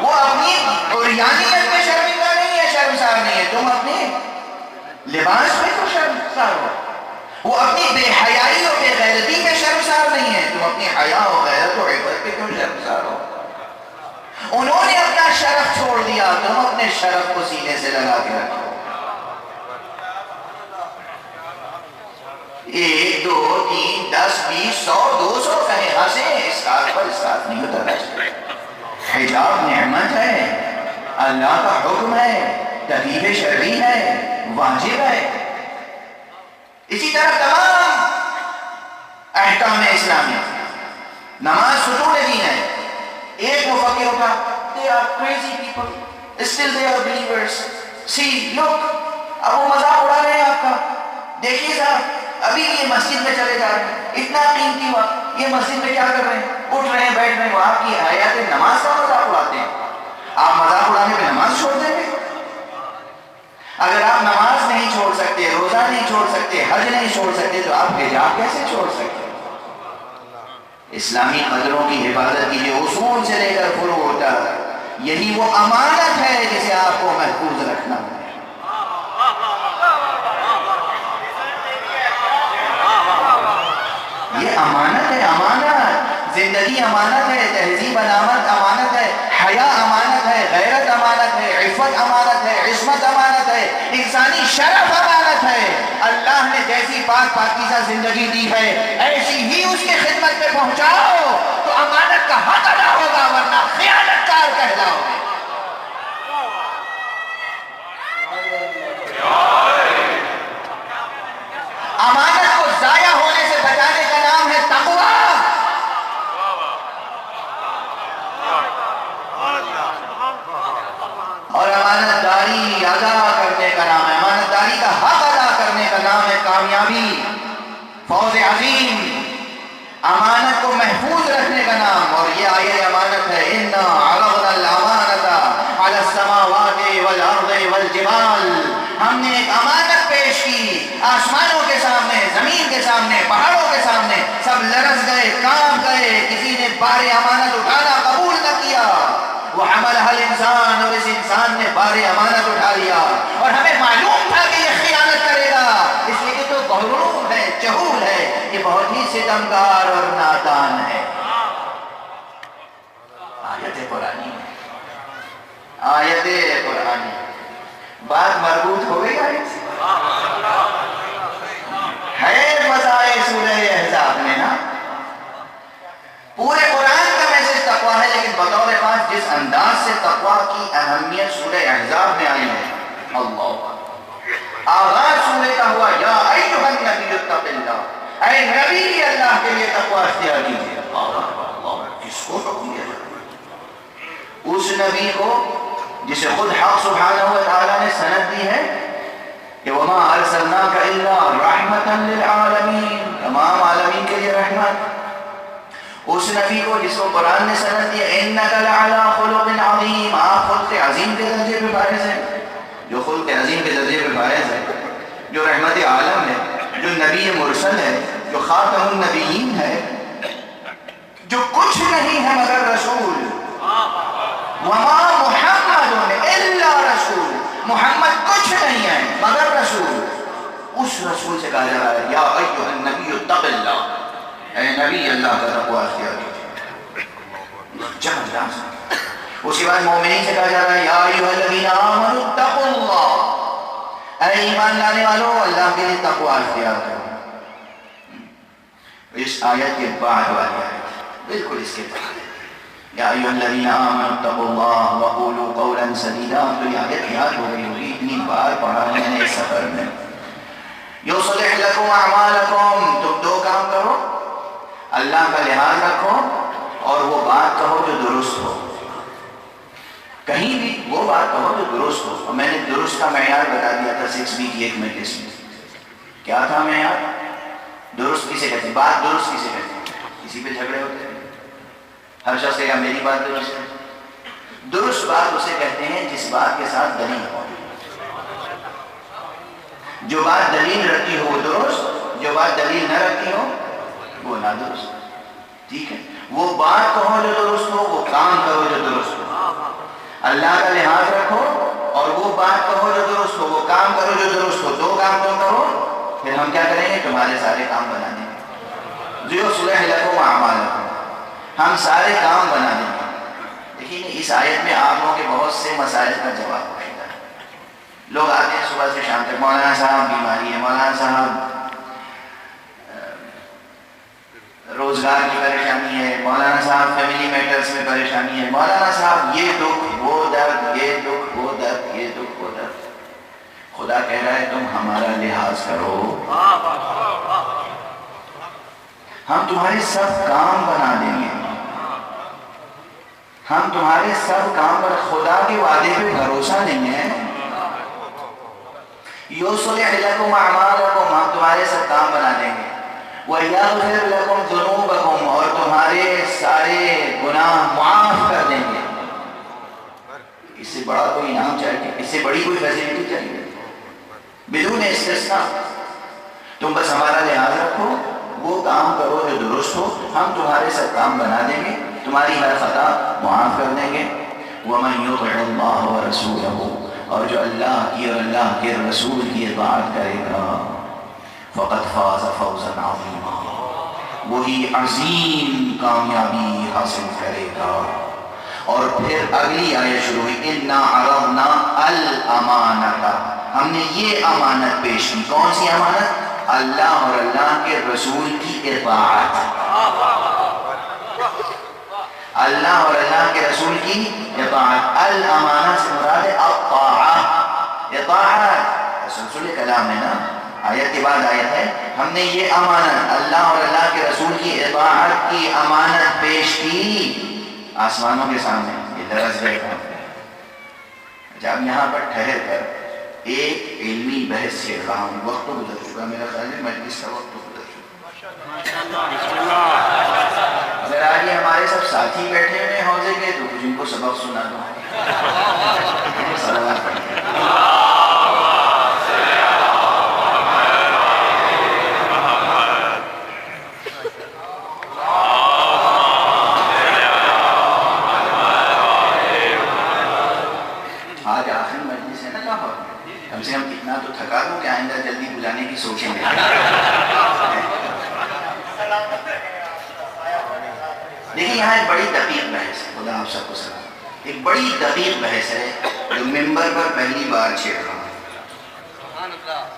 وہ اپنی عریانیت پہ شرمندہ نہیں ہے, شرمسار نہیں ہے, تم اپنے لباس پہ کیوں شرمسار ہو؟ وہ اپنی بے حیائی اور بے غیرتی پہ شرمسار نہیں ہے, تم اپنی حیا و غیرت و عفت پہ کیوں شرمسار ہو؟ انہوں نے اپنا شرف چھوڑ دیا, تم اپنے شرف کو سینے سے لگا کے رکھو. 1 2 3 10 20 100 200 کہیں ہنسیں, اس بات پر اس بات نہیں اترنا چاہیے. حجاب نعمت ہے, اللہ کا حکم ہے, تکلیف شرعی ہے, واجب ہے. اسی طرح تمام احکام اسلامی, نماز ستون دین ہے. ایک مفکر ہوگا, they are crazy people, still they are believers. See, look, اب وہ مذاق اڑا رہے ہیں آپ کا, دیکھیے صاحب ابھی یہ مسجد میں چلے جا رہے ہیں, اتنا قیمتی وقت, یہ مسجد میں کیا کر رہے ہیں, اٹھ رہے ہیں, بیٹھ رہے ہیں, وہ آپ کی حیات نماز کا مذاق اڑاتے ہیں. آپ مذاق اڑانے پہ نماز چھوڑ دیں گے؟ اگر آپ نماز نہیں چھوڑ سکتے, روزہ نہیں چھوڑ سکتے, حج نہیں چھوڑ سکتے, تو آپ حجاب کیسے چھوڑ سکتے؟ اسلامی قدروں کی حفاظت کی جو اصول سے لے کر فروع ہوتا ہے, یہی وہ امانت ہے جسے آپ کو محفوظ رکھنا ہے. یہ امانت ہے, امانت. زندگی امانت ہے, تہذیب امانت ہے, حیا امانت ہے, غیرت امانت ہے, عفت امانت ہے, عصمت امانت ہے, انسانی شرف امانت ہے. اللہ نے جیسی پاک پاکیزہ زندگی دی ہے ایسی ہی اس کی خدمت میں پہنچاؤ تو امانت کا حق ادا ہوگا, ورنہ خیانت کار کہلاؤ گے. امانت کو ضائع ہونے سے بچانے کا نام ہے تقویٰ. اور امانت داری ادا کرنے کا نام ہے, امانت داری کا حق ادا کرنے کا نام ہے کامیابی, فوز عظیم. امانت کو محفوظ رکھنے کا نام, اور یہ آیہ امانت ہے, اِنَّا عَرَضْنَا الْأَمَانَةَ عَلَى السَّمَاوَاتِ وَالْأَرْضِ وَالْجِبَالِ. ہم نے ایک امانت پیش کی آسمانوں کے سامنے, زمین کے سامنے, پہاڑوں کے سامنے, سب لرز گئے, کانپ گئے, کسی نے بار امانت اٹھانا قبول نہ کیا. وَحَمَلَهَا الْإِنسَانُ, اور اس انسان نے بار امانت اٹھا لیا, اور ہمیں معلوم تھا کہ یہ خیانت کرے گا, اس لیے کہ تو مغرور ہے, جہول ہے, یہ بہت ہی ستمگار اور نادان ہے. آیت قرآنی, آیت قرآنی. بات مربوط ہو گئی آیت سے, ہے مزائے سورہ احزاب میں نا. پورے قرآن کا میسج تقویٰ ہے, لیکن بطور خاص جس انداز سے تقویٰ کی اہمیت سورہ احزاب میں آئی ہے, اللہ آغاز سورہ کا ہوا یا ایھا النبی اتق اللہ, اے نبی اللہ کے لیے تقویٰ اختیار کیجیے. اللہ کس کو حکم دیا جائے؟ اس نبی کو جسے خود حق سبحانہ و تعالیٰ نے سند دی ہے کہ وما ارسلناک الا رحمتا للعالمین, تمام عالمین کے لیے رحمت. اس نبی کو جس کو قرآن نے سند دیا انک لعلی خلق عظیم, آپ خلق عظیم کے درجے پہ فائز ہیں. جو خلق عظیم کے درجے پہ فائز ہے, جو رحمت عالم ہے, جو نبی مرسل ہے, جو خاتم النبیین ہے, جو کچھ نہیں ہے مگر رسول. وما محمد الا رسول, محمد کچھ نہیں ہے مگر رسول. اس رسول سے کہا جا رہا ہے یا ایھا النبی اتق اللہ, اے نبی اللہ کا تقویٰ اختیار کیجیے. زبردست. اس کے بعد مومنین سے کہا جا رہا ہے یا ایھا الذین آمنوا اتقوا اللہ, اے ایمان لانے والوں اللہ کے لیے تقویٰ اختیار کرو. اس آیت کے بعد والی آیت بالکل اس کے بعد یا ایھا الذین آمنوا اتقوا اللہ وقولوا قولا سدیدا. تو یہ آیت یاد ہو گئی ہوگی, اتنی بار پڑھا میں نے اس سفر میں. یصلح لکم اعمالکم, تم دو کام کرو, اللہ کا لحاظ رکھو اور وہ بات کہو جو درست ہو. کہیں بھی وہ بات کہو جو درست ہو. اور میں نے درست کا معیار بتا دیا تھا 6 ویک کی ایک مجلس میں. کیا تھا معیار؟ درست کسے کہتے ہیں؟ بات درست کسے کہتے ہیں؟ کسی پہ جھگڑے ہوتے ہیں، ہر شخص کہے گا میری بات درست ہے. درست بات اسے کہتے ہیں جس بات کے ساتھ دلیل ہو. جو بات دلیل رکھتی ہو وہ درست، جو بات دلیل نہ رکھتی ہو وہ نادرست. ٹھیک ہے، وہ بات کہو جو درست ہو، وہ کام کرو جو درست ہو. اللہ کا لحاظ رکھو اور وہ بات کہو جو درست ہو، وہ کام کرو جو درست ہو. دو کام تم کرو، پھر ہم کیا کریں گے؟ تمہارے سارے کام بنا دیں گے. یصلح لکم اعمالکم، ہم سارے کام بنا دیں گے. دیکھیے اس آیت میں آپ لوگوں کے بہت سے مسائل کا جواب پوچھتا ہے. لوگ آتے ہیں صبح سے شام تک، مولانا صاحب بیماری ہے، مولانا صاحب روزگار کی پریشانی ہے، مولانا صاحب فیملی میٹرز میں پریشانی ہے، مولانا صاحب یہ دکھ وہ درد، یہ دکھ وہ درد، یہ دکھ وہ درد. خدا کہہ رہا ہے تم ہمارا لحاظ کرو، ہم تمہارے سب کام بنا دیں گے. ہم تمہارے سب کام پر خدا کے وعدے پہ بھروسہ نہیں ہے. یصلح لکم اعمالکم، ہم تمہارے سب کام بنا دیں گے. وَيَغْفِرْ لَكُمْ ذُنُوبَكُمْ، اور تمہارے سارے گناہ معاف کر دیں گے. اس سے بڑا کوئی انعام چاہیے؟ اس سے بڑی کوئی فیسلٹی چاہیے؟ بدون استثناء تم بس ہمارا لحاظ رکھو، وہ کام کرو جو درست ہو، ہم تمہارے سب کام بنا دیں گے، تمہاری ہر خطا معاف کر دیں گے. وَمَنْ يُطِعِ اللَّهَ وَرَسُولَهُ، اور جو اللہ کی اور اللہ کے رسول کی اطاعت کرے گا، فَقَدْ فَازَ فَوْزًا عَظِيمًا، وہی عظیم کامیابی حاصل کرے گا. اور پھر اگلی آیت شروع ہوئی، اِنَّا عَرَضْنَا الْأَمَانَةَ، ہم نے یہ امانت پیش کی. کون سی امانت؟ اللہ اور اللہ کے رسول کی اطاعت. اللہ اور اللہ کے رسول کی اطاعت. الامانہ سے مراد الطاعہ، اطاعت تسلسل کلام ہے نا، آیت کے بعد آیت ہے. ہم نے یہ امانت اللہ اور اللہ کے رسول کی اطاعت کی امانت پیش کی آسمانوں کے سامنے. یہ درس بیٹھا جب یہاں پر ٹھہر کر ایک علمی بحث چھیڑ رہا ہوں. وقت تو گزر چکا، میرا خیال ہے مجلس کا وقت تو گزر چکا. اگر آج یہ ہمارے سب ساتھی بیٹھے ہوئے ہیں حوضے کے تو کچھ ان کو سبق سنا دو. صلوات پڑھیں. آج آخری مجلس ہے نا کہاں پر، کم سے کم اتنا تو تھکا دوں کہ آئندہ جلدی بلانے کی سوچیں گے. دیکھیں یہاں ایک بڑی دقیق بحث ہے، خدا آپ سب کو سلام. ایک بڑی دقیق بحث ہے جو ممبر پر پہلی بار چھیڑ رہا ہوں،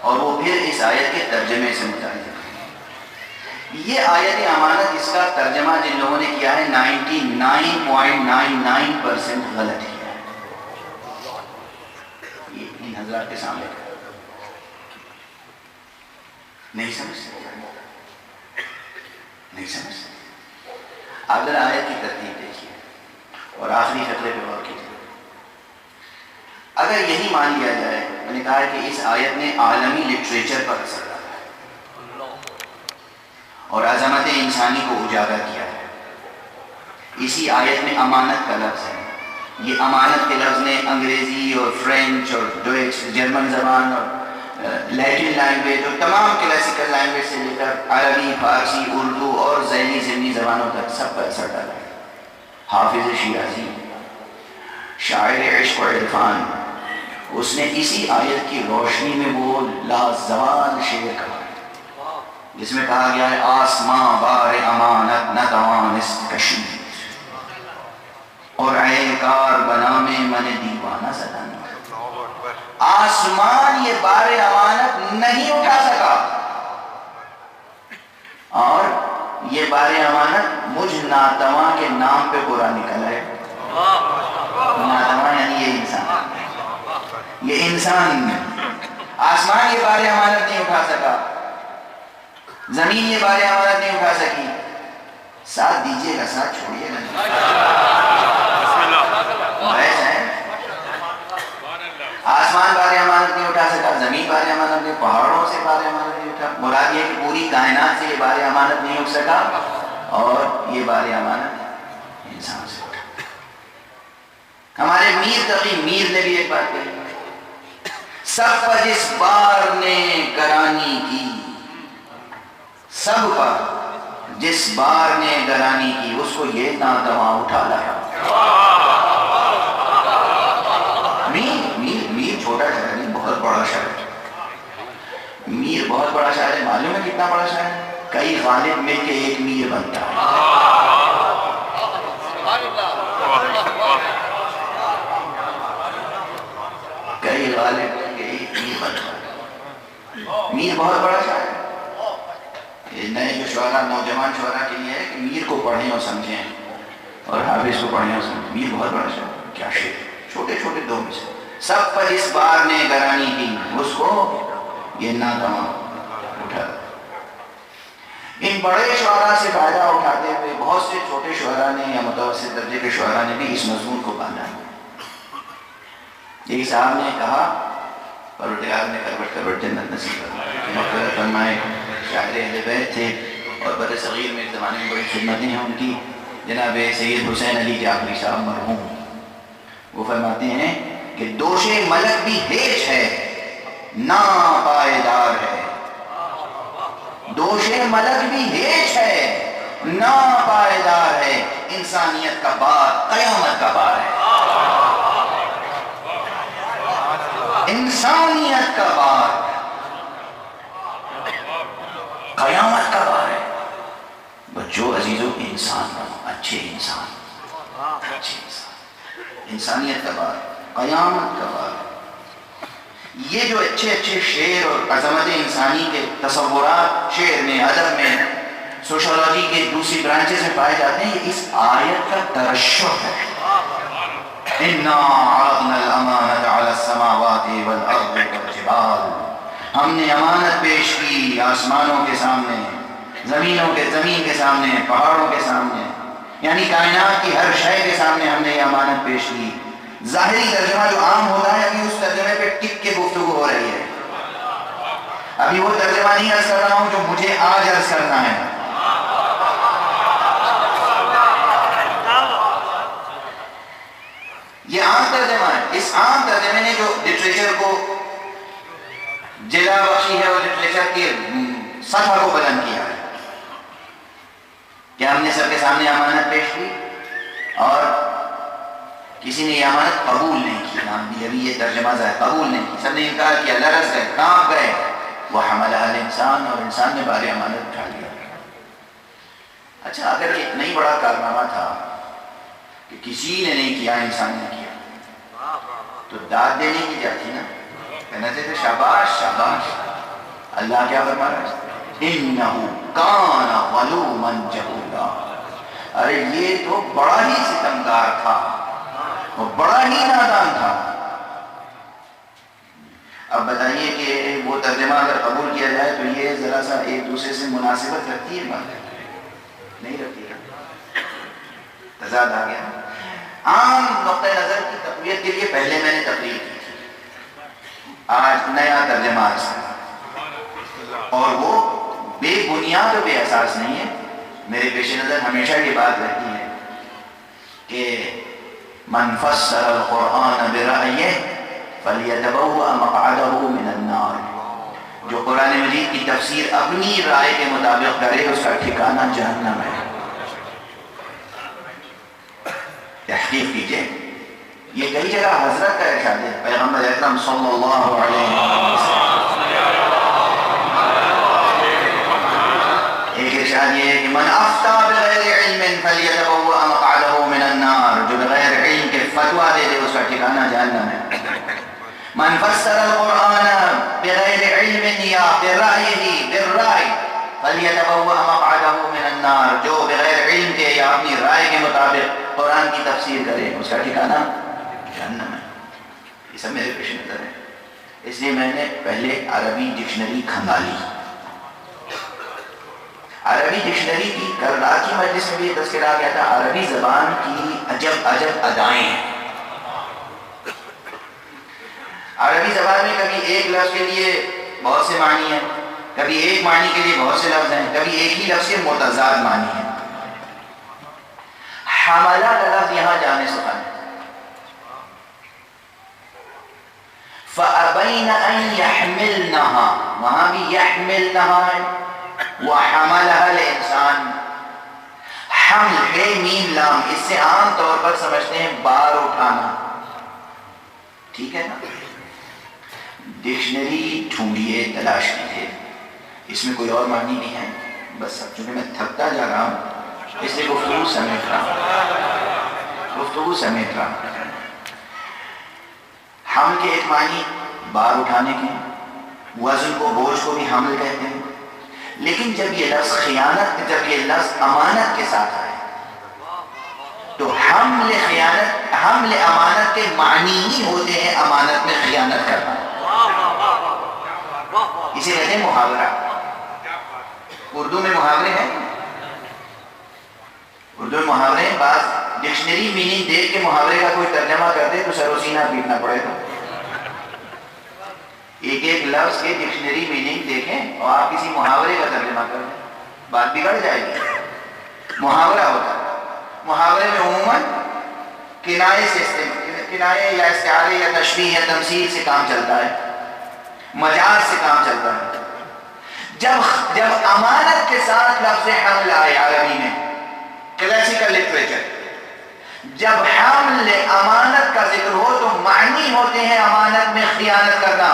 اور وہ پھر اس آیت کے ترجمے سے متعلق ہے. یہ آیت امانت، اس کا ترجمہ جن لوگوں نے کیا ہے 99.99% غلط ہے. یہ ان حضرات کے سامنے نہیں سمجھ سکتے، نہیں سمجھ سکتے. اگر آیت کی ترتیب دیکھیے اور آخری فقرے پہ غور کیجیے. اگر یہی مان لیا جائے، میں نے کہا ہے کہ اس آیت نے عالمی لٹریچر پر اثر ڈالا ہے اور عظمت انسانی کو اجاگر کیا ہے. اسی آیت میں امانت کا لفظ ہے. یہ امانت کے لفظ نے انگریزی اور فرینچ اور ڈویچ جرمن زبان اور لیٹن لینگویج اور تمام کلاسیکل لینگویج سے لے کر عربی، فارسی، اردو اور ذیلی ضمنی زبانوں تک سب پر اثر ڈالا ہے. حافظ شیرازی، شاعر عشق و عرفان، اس نے اسی آیت کی روشنی میں وہ لازوال شعر کہا جس میں کہا گیا ہے آسماں بار امانت نہ توانست کشید، اور اے کار بنا میں من دیوانہ زدن. آسمان یہ بار امانت نہیں اٹھا سکا، اور یہ بار امانت مجھ ناتواں کے نام پہ پورا نکل ہے. ناتواں یعنی یہ انسان، یہ انسان. آسمان یہ بار امانت نہیں اٹھا سکا، زمین یہ بار امانت نہیں اٹھا سکی. ساتھ دیجیے گا، ساتھ چھوڑیے گا. آسمان بار امانت نہیں اٹھا سکا، زمین بار امانت نہیں، پہاڑوں سے بار امانت نہیں اٹھا. مراد یہ کہ پوری کائنات سے یہ بار امانت نہیں اٹھ سکا اور یہ بار امانت انسان سے اٹھا. ہمارے میر تقی میر نے بھی ایک بات کہی، سب پر جس بار نے گرانی کی، سب پر جس بار نے گرانی کی، اس کو یہ ناتواں اٹھا لایا. میر چھوٹا شاعر نہیں، بہت بڑا شاعر. میر بہت بڑا شاعر ہے. معلوم ہے کتنا بڑا شاعر ہے؟ کئی غالب مل کے ایک میر بنتا ہے. کئی غالب مل کے ایک میر بنتا ہے. میر بہت بڑا شاعر ہے. یہ نئے جو شعراء، نوجوان شعراء کے لیے ہے کہ میر کو پڑھیں اور سمجھیں اور حافظ کو پڑھیں اور سمجھیں. میر بہت بڑا شاعر ہے. کیا شعر، چھوٹے چھوٹے دو میں سے. سب پر اس بار نے گرانی کی، اس کو یہ ناتواں اٹھا. ان بڑے شعراء سے فائدہ اٹھاتے ہوئے بہت سے چھوٹے شعراء نے یا متوسط درجے کے شعراء نے بھی اس مضمون کو باندھا. ایک صاحب نے کہا، پروردگار نے کروٹ جنت نصیب مغفرت فرمائے، شاعر اہل بیت تھے اور بر صغیر میں زمانے میں بڑی خدمتیں ہیں ان کی، جناب سید حسین علی جعفری صاحب مرحوم. وہ فرماتے ہیں کہ دوش ملک بھی ہیچ ہے نا پائیدار ہے. دوش ملک بھی ہیچ ہے نا پائیدار ہے، انسانیت کا بار قیامت کا بار ہے. انسانیت کا بار قیامت کا بار ہے. بچوں عزیزوں، انسان بنو، اچھے انسان، اچھے انسان. انسانیت کا بار، قیامت کا بار. یہ جو اچھے اچھے شعر اور عظمت انسانی کے تصورات شعر میں، ادب میں، سوشولوجی کے دوسری برانچز میں پائے جاتے ہیں، یہ اس آیت کا ترشح ہے. اِنَّا عَرَضْنَا الْأَمَانَةَ عَلَى السَّمَاوَاتِ وَالْأَرْضِ وَالْجِبَالِ. ہم نے امانت پیش کی آسمانوں کے سامنے، زمین کے سامنے، پہاڑوں کے سامنے، یعنی کائنات کی ہر شے کے سامنے ہم نے یہ امانت پیش کی. ظاہری ترجمہ جو عام ہوتا ہے، ابھی اس ترجمے پہ ٹک کے گفتگو ہو رہی ہے. ابھی وہ ترجمہ نہیں عرض کر رہا ہوں جو مجھے آج عرض کرنا ہے. یہ عام ترجمہ ہے. اس عام ترجمے نے جو لٹریچر کو جلا بخشی ہے اور لٹریچر کی سطح کو بلند کیا ہے کہ ہم نے سب کے سامنے امانت پیش کی اور کسی نے یہ امانت قبول نہیں کی. ہم بھی ابھی یہ ترجمہ ہے، قبول نہیں کی، سب نے انکار کیا، لرز گئے، کانپ گئے. وَحَمَلَهَا الْإِنسَانُ، اور انسان نے بار امانت اٹھا لیا. اچھا، اگر یہ اتنا ہی بڑا کارنامہ تھا کہ کسی نے نہیں کیا، انسان نے کیا، تو داد دینے کی جاتی نا، کہنا چاہتے شاباش شاباش. اللہ کیا فرما رہا ہے؟ إِنَّهُ كَانَ ظَلُومًا جَهُولًا. ارے یہ تو بڑا ہی ستمگار تھا، وہ بڑا ہی نادان تھا. اب بتائیے کہ وہ ترجمہ اگر قبول کیا جائے تو یہ ذرا سا ایک دوسرے سے مناسبت رکھتی ہے؟ بات نہیں رکھتی ہے، تضاد آ گیا. عام نقطۂ نظر کی تقویت کے لیے پہلے میں نے تقریر کی تھی، آج نیا ترجمہ عرض ہے، اور وہ بے بنیاد و بے اساس نہیں ہے. میرے پیش نظر ہمیشہ یہ بات رہتی ہے کہ من فسر القرآن برأیہ فلیتبوأ مقعدہ من النار. جو قرآن مجید کی تفسیر اپنی رائے کے مطابق کرے اس کا ٹھکانہ جہنم ہے. تحقیق کیجئے، یہ کئی جگہ حضرت کا ارشاد ہے، پیغمبر اکرم صلی اللہ علیہ وسلم. ایک ارشاد یہ ہے کہ من افتى بغیر علم فلیتبوأ مقعدہ من النار. جو بغیر علم کے فتویٰ دے دے اس کا ٹھکانہ جہنم ہے. من فسر القرآن بغیر علم یا برائیہ بالرائے فلیتبوأ مقعدہ من النار. جو بغیر علم کے یا اپنی رائے کے مطابق قرآن کی تفسیر کرے اس کا ٹھکانہ جہنم ہے. یہ سب میرے پیش نظر ہے. اس لیے میں نے پہلے عربی ڈکشنری کھنگالی. عربی ڈکشنری کی کل رات کی مجلس میں بھی یہ تذکرہ آ گیا تھا. عربی زبان کی عجب عجب ادائیں ہیں. عربی زبان میں کبھی ایک لفظ کے لیے بہت سے معنی ہیں، کبھی ایک معنی کے لیے بہت سے لفظ ہیں، کبھی ایک ہی لفظ کے متضاد معنی ہیں۔ حملہ کا لفظ یہاں جانے سے ہے، فَأَبَيْنَ أَن يَحْمِلْنَهَا، وہاں بھی يَحْمِلْنَهَا ہے، وَحَمَلَهَا الْإِنسان۔ حمل ہے میم لام، اس سے عام طور پر سمجھتے ہیں بار اٹھانا، ٹھیک ہے نا؟ ڈکشنری ڈھونڈیے، تلاش کیجیے، اس میں کوئی اور معنی نہیں ہے، بس اب چونکہ میں تھکتا جا رہا ہوں اس لیے گفتگو سمیٹ رہا ہوں۔ حمل کے ایک معنی بار اٹھانے کے، وزن کو، بوجھ کو بھی حمل کہتے ہیں، لیکن جب یہ لفظ امانت کے ساتھ آئے تو حمل امانت کے معنی ہی ہوتے ہیں امانت میں خیانت کرنا، اسے کہتے ہیں محاورہ۔ اردو میں محاورے ہیں، بعض ڈکشنری میننگ دیکھ کے محاورے کا کوئی ترجمہ کر دے تو سر و سینہ پیٹنا پڑے گا۔ ایک لفظ کے ڈکشنری میننگ دیکھیں اور آپ کسی محاورے کا ترجمہ کر دیں، بات بگڑ جائے گی۔ محاورہ ہوتا ہے، محاورے میں عموماً کنایے یا استعارے یا تشبیہ یا تمثیل سے کام چلتا ہے، مجاز سے کام چلتا ہے۔ جب امانت کے ساتھ لفظ حمل آئے عربی میں، کلاسیکل لٹریچر، جب حمل امانت کا ذکر ہو تو معنی ہوتے ہیں امانت میں خیانت کرنا۔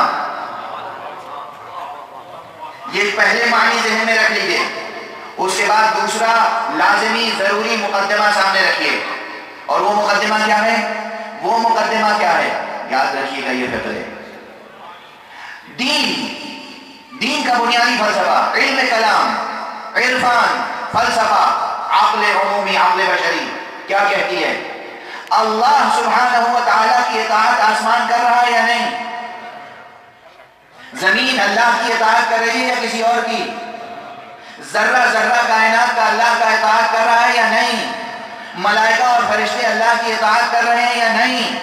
یہ پہلے معنی ذہن میں رکھ لیجیے، اس کے بعد دوسرا لازمی ضروری مقدمہ سامنے رکھیے، اور وہ مقدمہ کیا ہے؟ یاد رکھیے گا، یہ فقرے دین کا بنیادی فلسفہ، علم کلام، عرفان، فلسفہ، عقل عمومی، عقل بشری کیا کہتی ہے؟ اللہ سبحانہ و تعالیٰ کی اطاعت آسمان کر رہا ہے یا نہیں؟ زمین اللہ کی اطاعت کر رہی ہے یا کسی اور کی؟ ذرہ کائنات کا اللہ کا اطاعت کر رہا ہے یا نہیں؟ ملائکہ اور فرشتے اللہ کی اطاعت کر رہے ہیں یا نہیں؟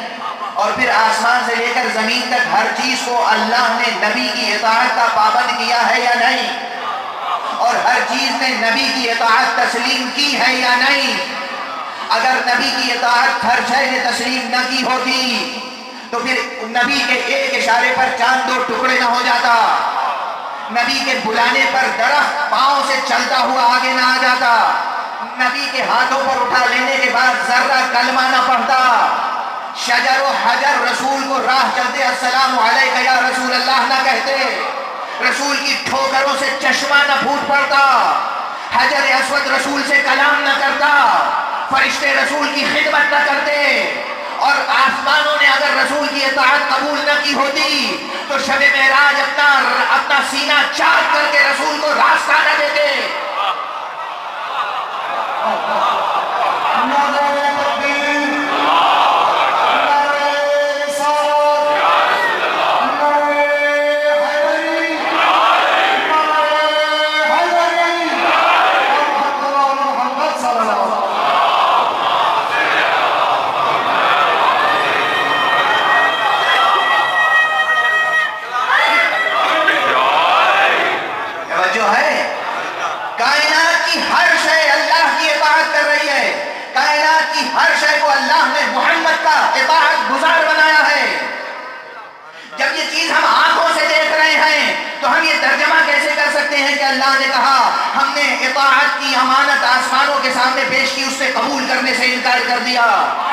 اور پھر آسمان سے لے کر زمین تک ہر چیز کو اللہ نے نبی کی اطاعت کا پابند کیا ہے یا نہیں؟ اور ہر چیز نے نبی کی اطاعت تسلیم کی ہے یا نہیں؟ اگر نبی کی اطاعت ہر شے نے تسلیم نہ کی ہوتی تو پھر نبی کے ایک اشارے پر چاند 2 ٹکڑے نہ ہو جاتا، نبی کے بلانے پر درخت پاؤں سے چلتا ہوا آگے نہ آ جاتا، نبی کے ہاتھوں پر اٹھا لینے کے بعد ذرہ کلمہ نہ پڑھتا، شجر و حجر رسول کو راہ چلتے السلام علیکہ یا رسول اللہ نہ کہتے، رسول کی ٹھوکروں سے چشمہ نہ پھوٹ پڑتا، حجر اسود رسول سے کلام نہ کرتا، فرشتے رسول کی خدمت نہ کرتے، اور آسمانوں نے اگر رسول کی اطاعت قبول نہ کی ہوتی تو شب معراج اپنا سینہ چاک کر کے رسول کو راستہ نہ دیتے۔ ہر شے کو اللہ نے محمد کا اطاعت گزار بنایا ہے۔ جب یہ چیز ہم آنکھوں سے دیکھ رہے ہیں تو ہم یہ ترجمہ کیسے کر سکتے ہیں کہ اللہ نے کہا ہم نے اطاعت کی امانت آسمانوں کے سامنے پیش کی، اس سے قبول کرنے سے انکار کر دیا،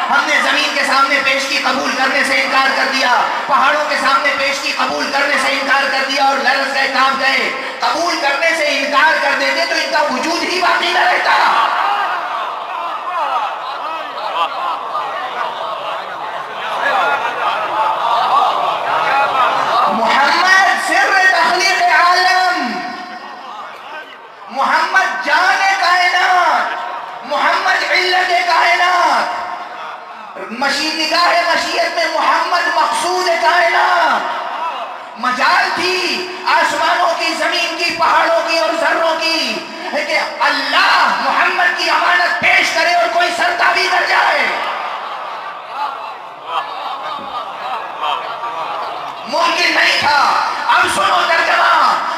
ہم نے زمین کے سامنے پیش کی، قبول کرنے سے انکار کر دیا، پہاڑوں کے سامنے پیش کی، قبول کرنے سے انکار کر دیا، اور لرز گئے، کانپ گئے۔ قبول کرنے سے انکار کر دیتے تو ان کا وجود ہی باقی نہ رہتا۔ محمد جان کائنات، محمد علت کائنات، نگاہ مشیت میں محمد مقصود کائنات۔ مجال تھی آسمانوں کی، زمین کی، پہاڑوں کی اور ذروں کی کہ اللہ محمد کی امانت پیش کرے اور کوئی سرتابی کر جائے۔ ممکن نہیں تھا۔ اب سنو ترجمہ،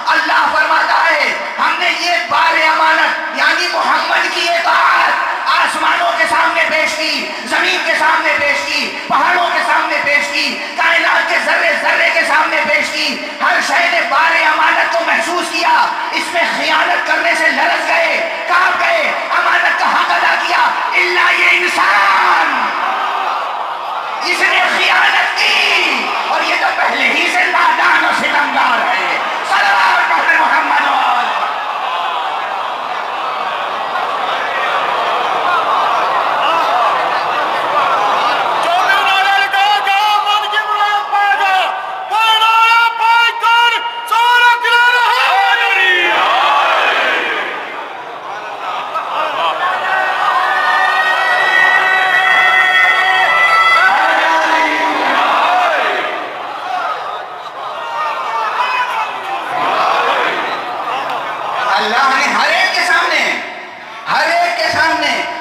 اللہ فرماتا ہے ہم نے یہ بار امانت یعنی محمد کی اطاعت آسمانوں کے سامنے پیش کی، زمین کے سامنے پیش کی، پہاڑوں کے سامنے پیش کی، کائنات کے ذرے ذرے کے سامنے پیش کی. ہر شے نے بار امانت کو محسوس کیا، اس میں خیانت کرنے سے لرز گئے، کانپ گئے، امانت کا حق ادا کیا. الا یہ انسان، اس نے خیانت کی اور یہ تو پہلے ہی سے نادان اور ستمگار ہے. صلوات پڑھیں محمد.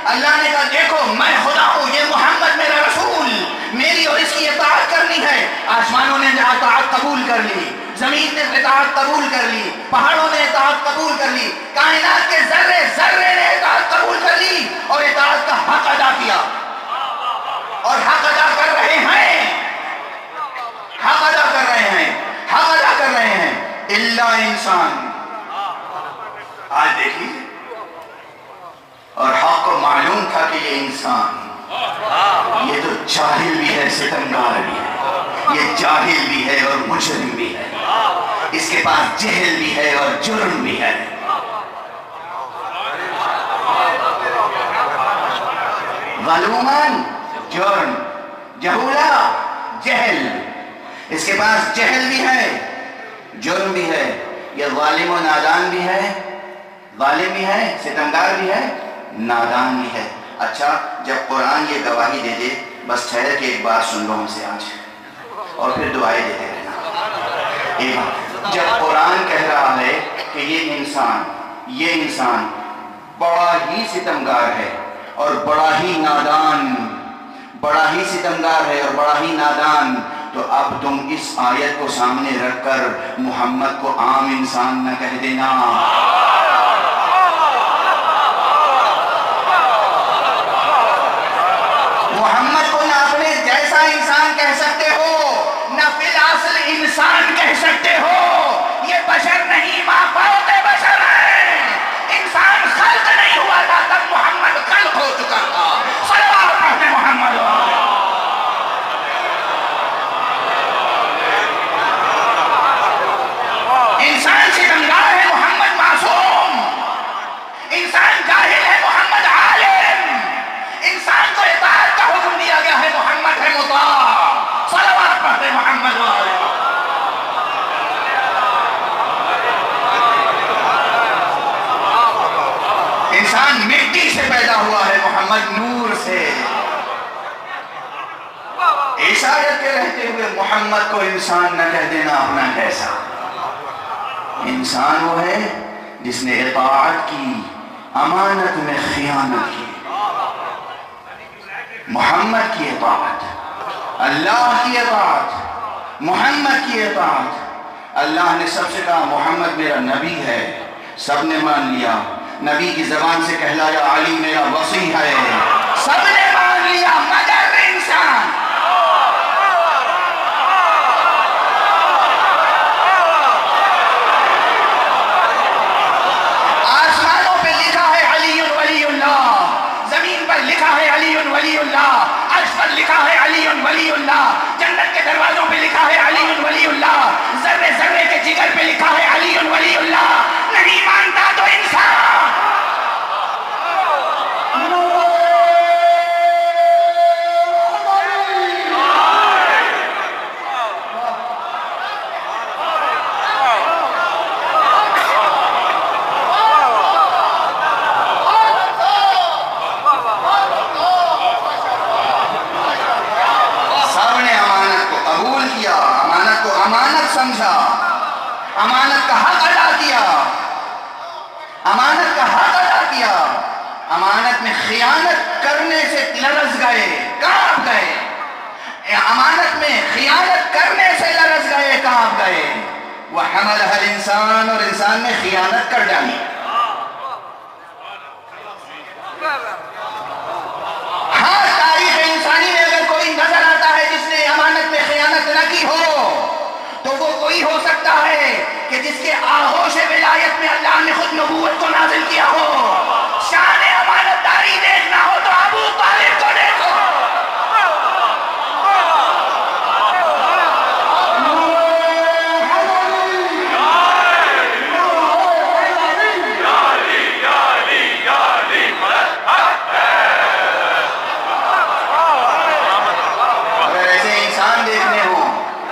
اللہ نے کہا دیکھو میں خدا ہوں، یہ محمد میرا رسول، میری اور اس کی اطاعت کرنی ہے. آسمانوں نے اطاعت قبول کر لی، زمین نے اطاعت قبول کر لی، پہاڑوں نے اطاعت قبول کر لی، کائنات کے ذرے ذرے نے اطاعت قبول کر لی اور اطاعت کا حق ادا کیا اور حق ادا کر رہے ہیں، حق ادا کر رہے ہیں، حق ادا کر رہے ہیں. الا انسان. آج دیکھیے، اور حق کو معلوم تھا کہ یہ انسان یہ تو جاہل بھی ہے، ستمگار بھی ہے، یہ جاہل بھی ہے اور مجرم بھی ہے، اس کے پاس جہل بھی ہے اور جرم بھی ہے. ظلوماً جرم، جہولا جہل، اس کے پاس جہل بھی ہے، جرم بھی ہے. یہ ظالم و نادان بھی ہے، ظالم بھی ہے، ستمگار بھی ہے، نادان بھی ہے. اچھا جب قرآن یہ گواہی دے دے، بس ٹھہر کے ایک بات سن لو ہم سے آج اور پھر دعائیں دیتے رہنا. جب قرآن کہہ رہا ہے کہ یہ انسان بڑا ہی ستمگار ہے اور بڑا ہی نادان، بڑا ہی ستمگار ہے اور بڑا ہی نادان، تو اب تم اس آیت کو سامنے رکھ کر محمد کو عام انسان نہ کہہ دینا. محمد کو نہ اپنے جیسا انسان کہہ سکتے ہو، نہ فی الاصل انسان کہہ سکتے ہو. یہ بشر نہیں، ماں فوق بشر ہے. انسان خلق نہیں ہوا تھا تب محمد خلق ہو چکا تھا. صلوات پڑھیں محمد. انسان ستمگار ہے، محمد معصوم. انسان جاہل ہے، محمد عالم. انسان کو اطاعت کا حکم دیا گیا ہے، محمد ہے مطاع. صلوات پڑھتے محمد. انسان مٹی سے پیدا ہوا ہے، محمد نور سے. عیسائیت کے رہتے ہوئے محمد کو انسان نہ کہہ دینا اپنا کیسا. انسان وہ ہے جس نے اطاعت کی، امانت میں خیانت کی. محمد کی اطاعت، اللہ کی اطاعت، محمد کی اطاعت. اللہ نے سب سے کہا محمد میرا نبی ہے، سب نے مان لیا. نبی کی زبان سے کہلایا علی میرا وصی ہے، سب نے مان لیا مگر انسان. آسمانوں پہ لکھا ہے علی ولی اللہ، زمین پر لکھا ہے علی ولی اللہ، عرش پر لکھا ہے علی ولی اللہ، جنت کے دروازوں پہ لکھا ہے علی ولی اللہ، ذرے ذرے کے جگر پہ لکھا ہے علی ولی اللہ. نہیں مانتا تو انسان. سب نے امانت کو قبول حملها الانسان، اور انسان نے خیانت کر ڈالی. ہاں تاریخ انسانی میں اگر کوئی نظر آتا ہے جس نے امانت میں خیانت نہ کی ہو تو وہ کوئی ہو سکتا ہے کہ جس کے آغوش ولایت میں اللہ نے خود نبوت کو نازل کیا ہو. شان امانت داری دیکھنا ہو تو ابو طالب کو دیکھو. اگر ایسے انسان دیکھنے ہوں،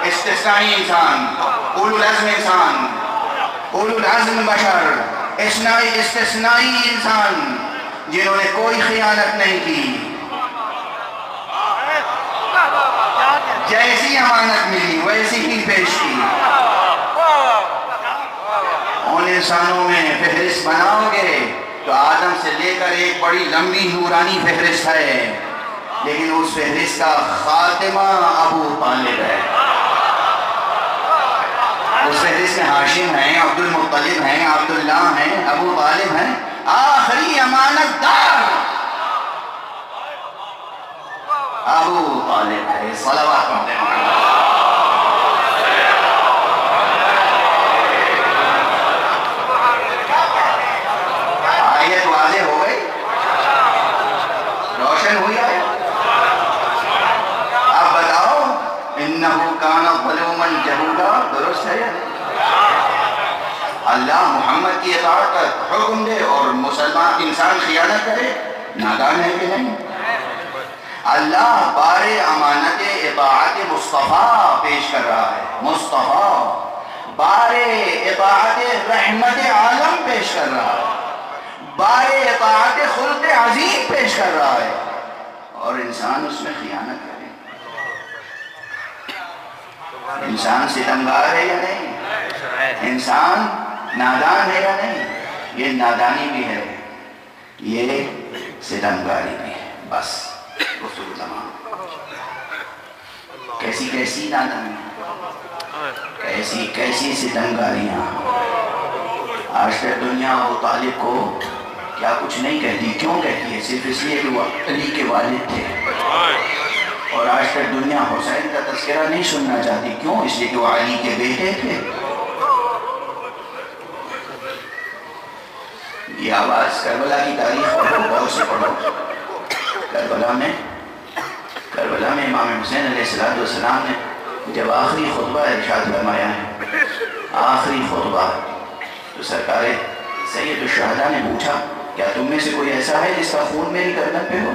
استثنائی انسان، اولو العزم انسان، اولو العزم بشر، استثنائی انسان جنہوں نے کوئی خیانت نہیں کی، جیسی امانت ملی ویسی ہی پیش کی، ان انسانوں میں فہرست بناؤ گے تو آدم سے لے کر ایک بڑی لمبی نورانی فہرست ہے، لیکن اس فہرست کا خاتمہ ابو طالب ہے. اس فہرست میں ہاشم ہیں، عبد المطلب ہیں، عبداللہ ہیں، ابو طالب ہیں. آخری امانت دار ابو طالب ہے. صلوات پڑھتے ہیں. آیت واضح ہو گئی، روشن ہوئی آیت. اب بتاؤ انہو کان ظلوما جہولا درست ہے یا نہیں؟ اللہ محمد کی اطاعت کا حکم دے اور مسلمان انسان خیانت کرے، نادان ہے کہ نہیں؟ اللہ بار امانت اطاعت مصطفیٰ پیش کر رہا ہے. مصطفیٰ بار اطاعت رحمت عالم پیش کر رہا ہے، بار اطاعت خلق عظیم پیش کر رہا ہے، اور انسان اس میں خیانت کرے. انسان ستمگار ہے یا نہیں؟ انسان نادان ہے یا نہیں؟ یہ نادانی بھی ہے، یہ ستمگاری بھی ہے. بس گفتگو تمام. کیسی کیسی نادانی، کیسی کیسی ستمگاریاں. آج تک دنیا ابو طالب کو کیا کچھ نہیں کہتی. کیوں کہتی ہے؟ صرف اس لیے کہ وہ علی کے والد تھے. اور آج تک دنیا حسین کا تذکرہ نہیں سننا چاہتی. کیوں؟ اس لیے کہ وہ علی کے بیٹے تھے. یہ آواز کربلا کی تاریخ پڑھو، غور سے پڑھو. کربلا میں امام حسین علیہ السلام نے جب آخری خطبہ ارشاد فرمایا ہے، آخری خطبہ، تو سرکار سید الشہداء نے پوچھا کیا تم میں سے کوئی ایسا ہے جس کا خون میری گردن پہ ہو؟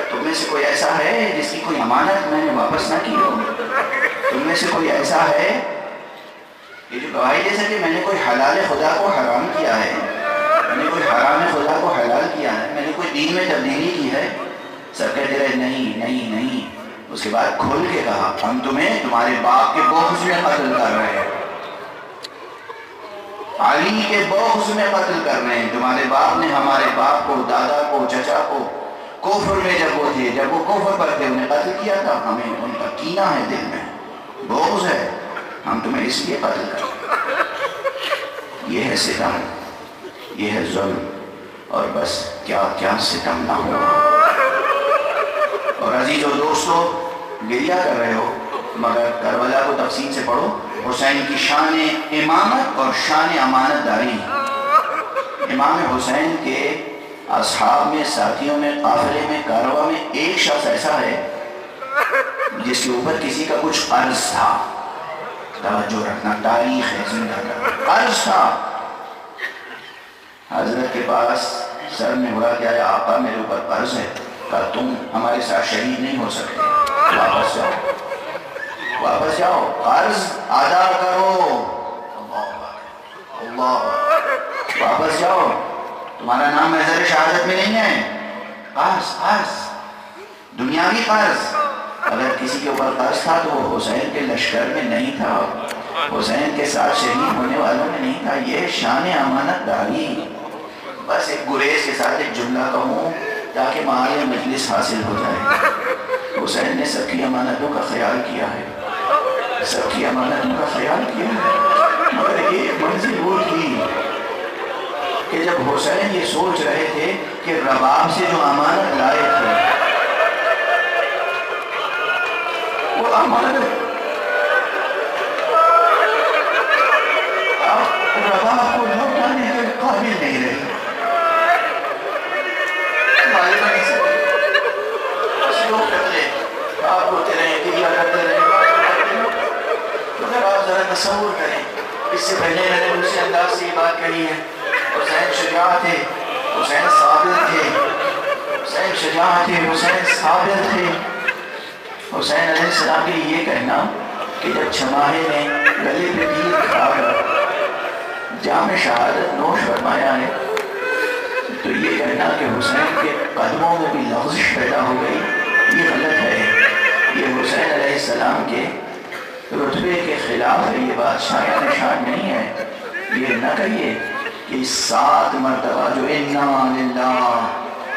تم میں سے کوئی ایسا ہے جس کی کوئی امانت میں نے واپس نہ کی ہو؟ تم میں سے کوئی ایسا ہے یہ جو گواہی دے سکے میں نے کوئی حلال خدا کو حرام کیا ہے، میں نے کوئی حرام خدا کو حلال کیا ہے، میں نے کوئی دین میں تبدیلی کی ہے؟ سب کہتے رہے نہیں نہیں نہیں. اس کے بعد کھول کے کہا ہم تمہیں تمہارے باپ کے بغض میں قتل کر رہے ہیں، علی کے بغض میں قتل کر رہے ہیں. تمہارے باپ نے ہمارے باپ کو، دادا کو، چچا کو کفر میں جب وہ تھے، جب وہ کفر پر تھے انہیں قتل کیا تھا. ہمیں ان کا کینہ ہے، دل میں بغض ہے، ہم تمہیں اس لیے قتل کریں. یہ ہے ستم، یہ ہے ظلم، اور بس کیا کیا ستم نہ ہو. اور عزیز و دوستو گریہ کر رہے ہو مگر کربلا کو تفصیل سے پڑھو. حسین کی شان امامت اور شان امانت داری. امام حسین کے اصحاب میں، ساتھیوں میں، قافلے میں، کارواں میں ایک شخص ایسا ہے جس کے اوپر کسی کا کچھ قرض تھا. توجہ رکھنا، تاریخ ہے زندہ کا. قرض تھا. حضرت کے پاس سر میں ہوا کہ آیا آقا میرے اوپر قرض ہے. کہا تم ہمارے ساتھ شہید نہیں ہو سکتے، واپس جاؤ، واپس جاؤ، قرض ادا کرو. اللہ واپس جاؤ، تمہارا نام محضر شہادت میں نہیں ہے. قرض، قرض، دنیاوی قرض. اگر کسی کے اوپر قرض تھا تو وہ حسین کے لشکر میں نہیں تھا، حسین کے ساتھ شہید ہونے والوں میں نہیں تھا. یہ شان امانت داری. بس ایک گریز کے ساتھ ایک جملہ کہوں تاکہ معانی مجلس حاصل ہو جائے. حسین نے سب کی امانتوں کا خیال کیا ہے. سب کی امانتوں کا خیال کیا ہے، مگر ایک منزل وہ تھی کہ جب حسین یہ سوچ رہے تھے کہ رباب سے جو امانت لائے تھے وہ امانت رباب کو لوٹانے کے قابل نہیں رہے، غالباً اسے بس لوگ کرتے آپ ہوتے رہے کیا کرتے رہے، مگر آپ ذرا تصور کریں، اس سے پہلے میں نے دوسرے انداز سے یہ بات کہی ہے، حسین شجاع تھے، حسین صابر تھے، حسین شجاع تھے، حسین صابر تھے۔ حسین علیہ السلام کے لیے یہ کہنا کہ جب چھماہے نے گلے پہ تیر کھا کر جام شہادت نوش فرمایا ہے تو یہ کہنا کہ حسین کے قدموں میں بھی لغزش پیدا ہو گئی، یہ غلط ہے۔ یہ حسین علیہ السلام کے رتبے کے خلاف ہے، یہ بات شایع نشان نہیں ہے۔ یہ نہ کہیے کہ 7 مرتبہ جو انا للہ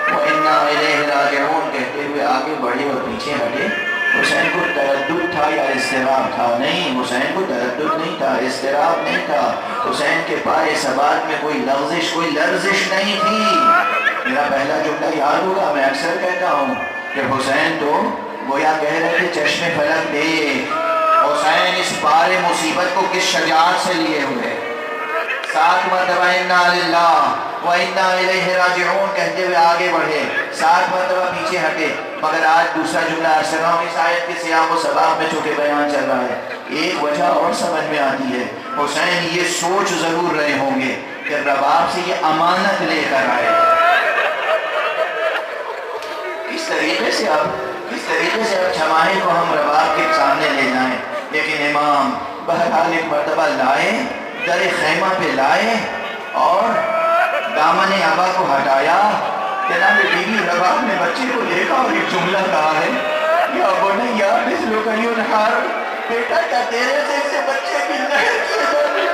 و انا الیہ راجعون کہتے ہوئے آگے بڑھے اور پیچھے ہٹے، حسین کو تردد تھا یا اضطراب تھا؟ نہیں، حسین کو تردد نہیں تھا، اضطراب نہیں تھا، حسین کے پائے ثبات میں کوئی لغزش، کوئی لرزش نہیں تھی۔ میرا پہلا جملہ یاد ہوگا، میں اکثر کہتا ہوں کہ حسین تو گویا کہہ رہے تھے چشم فلک دیکھ، حسین اس بار مصیبت کو کس شجاعت سے لیے ہوئے، 7 مرتبہ انا للہ و انا الیہ راجعون کہتے ہوئے آگے بڑھے، 7 مرتبہ پیچھے ہٹے۔ مگر آج دوسرا جملہ ارسلہ اس آیت کے سیاق و سباق میں چونکہ بیان چل رہا ہے، ایک وجہ اور سمجھ میں آتی ہے، حسین یہ سوچ ضرور رہے ہوں گے کہ رباب سے یہ امانت لے کر آئے، کس طریقے سے اب چھماہے کو ہم رباب کے سامنے لے جائیں۔ لیکن امام بہرحال ایک مرتبہ لائے، در خیمہ پہ لائے اور دامن ابا کو ہٹایا۔ جناب بیوی رباب نے بچے کو دیکھا اور ایک جملہ کہا ہے، یا بنیا مثلک ینحر، بیٹا کیا تیرے سے بچے کی نہر کیے جاتے ہیں؟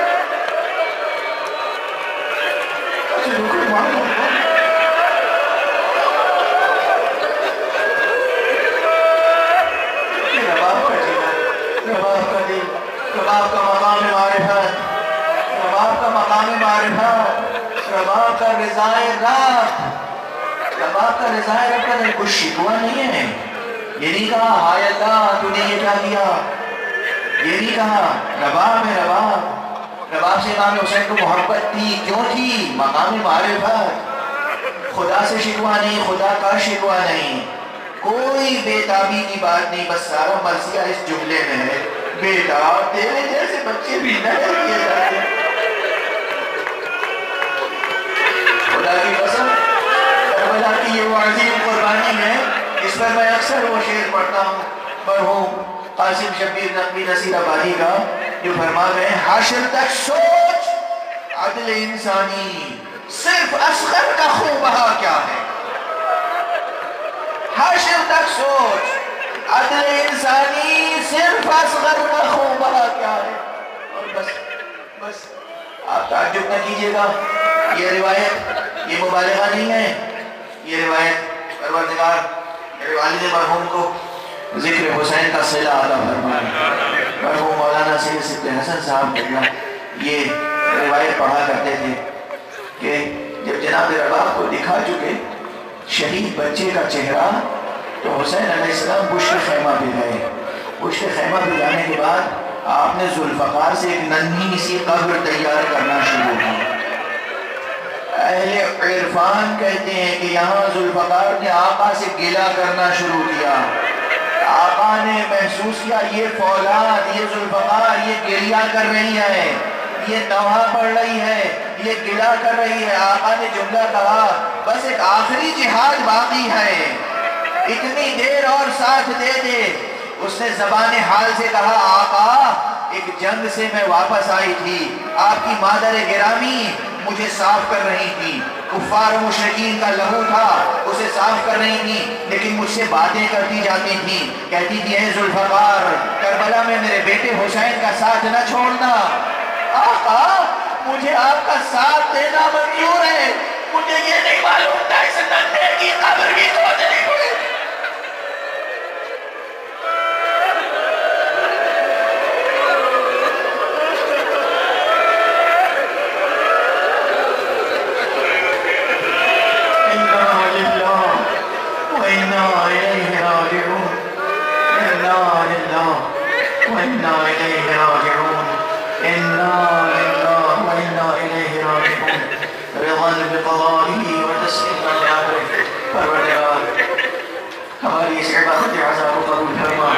رباب کا مقام معرفت، رباب کا مقام معرفت، رباب کا رضائے رب، رباب کا رضائے رب کا کچھ شکوہ نہیں ہے۔ یہ نہیں کہا ہائے اللہ تو نے یہ کیا کیا، یہ نہیں کہا، رباب ہے رباب۔ رباب سے امام حسین کو محبت تھی، کیوں تھی؟ مقام معرفت، خدا سے شکوہ نہیں، خدا کا شکوہ نہیں، کوئی بے تابی کی بات نہیں، بس سارا مرثیہ اس جملے میں ہے، بیٹا تیرے جیسے بچے بھی نہر کیے جاتے ہیں۔ خدا کی قسم کربلا کی یہ وہ عظیم قربانی ہے، اس پر میں اکثر وہ شعر پڑھتا ہوں مرحوم قاسم شبیر نقوی نصیر آبادی کا، جو فرما گئے حشر تک سوچ عدل انسانی، صرف اصغر کا خون بہا کیا ہے۔ حشر تک سوچ عدل انسانی، صرف اصغر کا خون بہا کیا ہے۔ اور بس آپ تعجب نہ کیجئے گا، یہ روایت یہ مبالغہ نہیں ہے، یہ روایت پروردگار میرے والد مرحوم کو ذکر حسین کا صلہ عطا فرمائے، مرحوم مولانا سید صدق حسن صاحب یہ روایت پڑھا کرتے تھے کہ جب جناب رباب کو دکھا چکے شہید بچے کا چہرہ تو حسین علیہ السلام پشت خیمہ پہ گئے۔ پشت خیمہ پہ جانے کے بعد آپ نے ذوالفقار سے ایک ننھی سی قبر تیار کرنا شروع کی۔ اہل عرفان کہتے ہیں کہ یہاں ذوالفقار نے آقا سے گلہ کرنا شروع کیا، آقا نے محسوس کیا یہ فولاد، یہ ذوالفقار یہ گریہ کر رہی ہے، یہ نوحہ پڑھ رہی ہے، یہ گلہ کر رہی ہے۔ آقا نے جملہ کہا بس ایک آخری جہاد باقی ہے، اتنی دیر اور ساتھ دے دے۔ اس نے زبان حال سے کہا آقا ایک جنگ سے میں واپس آئی تھی، آپ کی مادر گرامی مجھے صاف کر رہی تھی، کفار و مشرکین کا لہو تھا اسے صاف کر رہی تھی، لیکن مجھ سے باتیں کرتی جاتی تھی، کہتی تھی اے ذوالفقار کربلا میں میرے بیٹے حسین کا ساتھ نہ چھوڑنا۔ آقا مجھے آپ کا ساتھ دینا منظور ہے، مجھے یہ نہیں معلوم تھا اس ننھے کی قبر کی کھودنی پڑے۔ وإنا إليه راجعون إنا لله وإنا إليه راجعون رضا بقضائه وتسليما لأمره پروردگار ہماری اس عبادت عذاب کو قبول فرما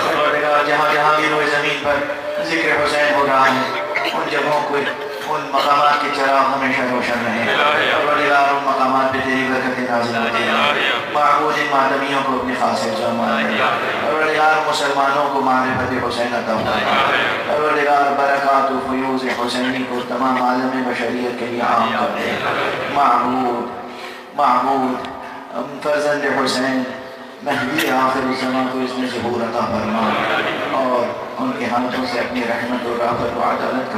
پروردگار جہاں جہاں بھی روئے زمین پر ذکر حسین ہو رہا ہے ان جگہوں کو ان مقامات کے چراغ ہمیشہ روشن رہے پروردگار ان مقامات پہ تیری برکت نازل ہوتی ہے معبود ان ماتمیوں کو اپنی خاص جامان پروردگار مسلمانوں کو معرفت حسین عطا فرما پروردگار برکات و فیوز حسینی کو تمام عالم بشریت کے لیے عام کر دے معبود فرزند حسین مہدی آخر الزمان کو اس نے ظہور عطا فرما اور ان کے ہاتھوں سے اپنی رحمت و رافت و عدالت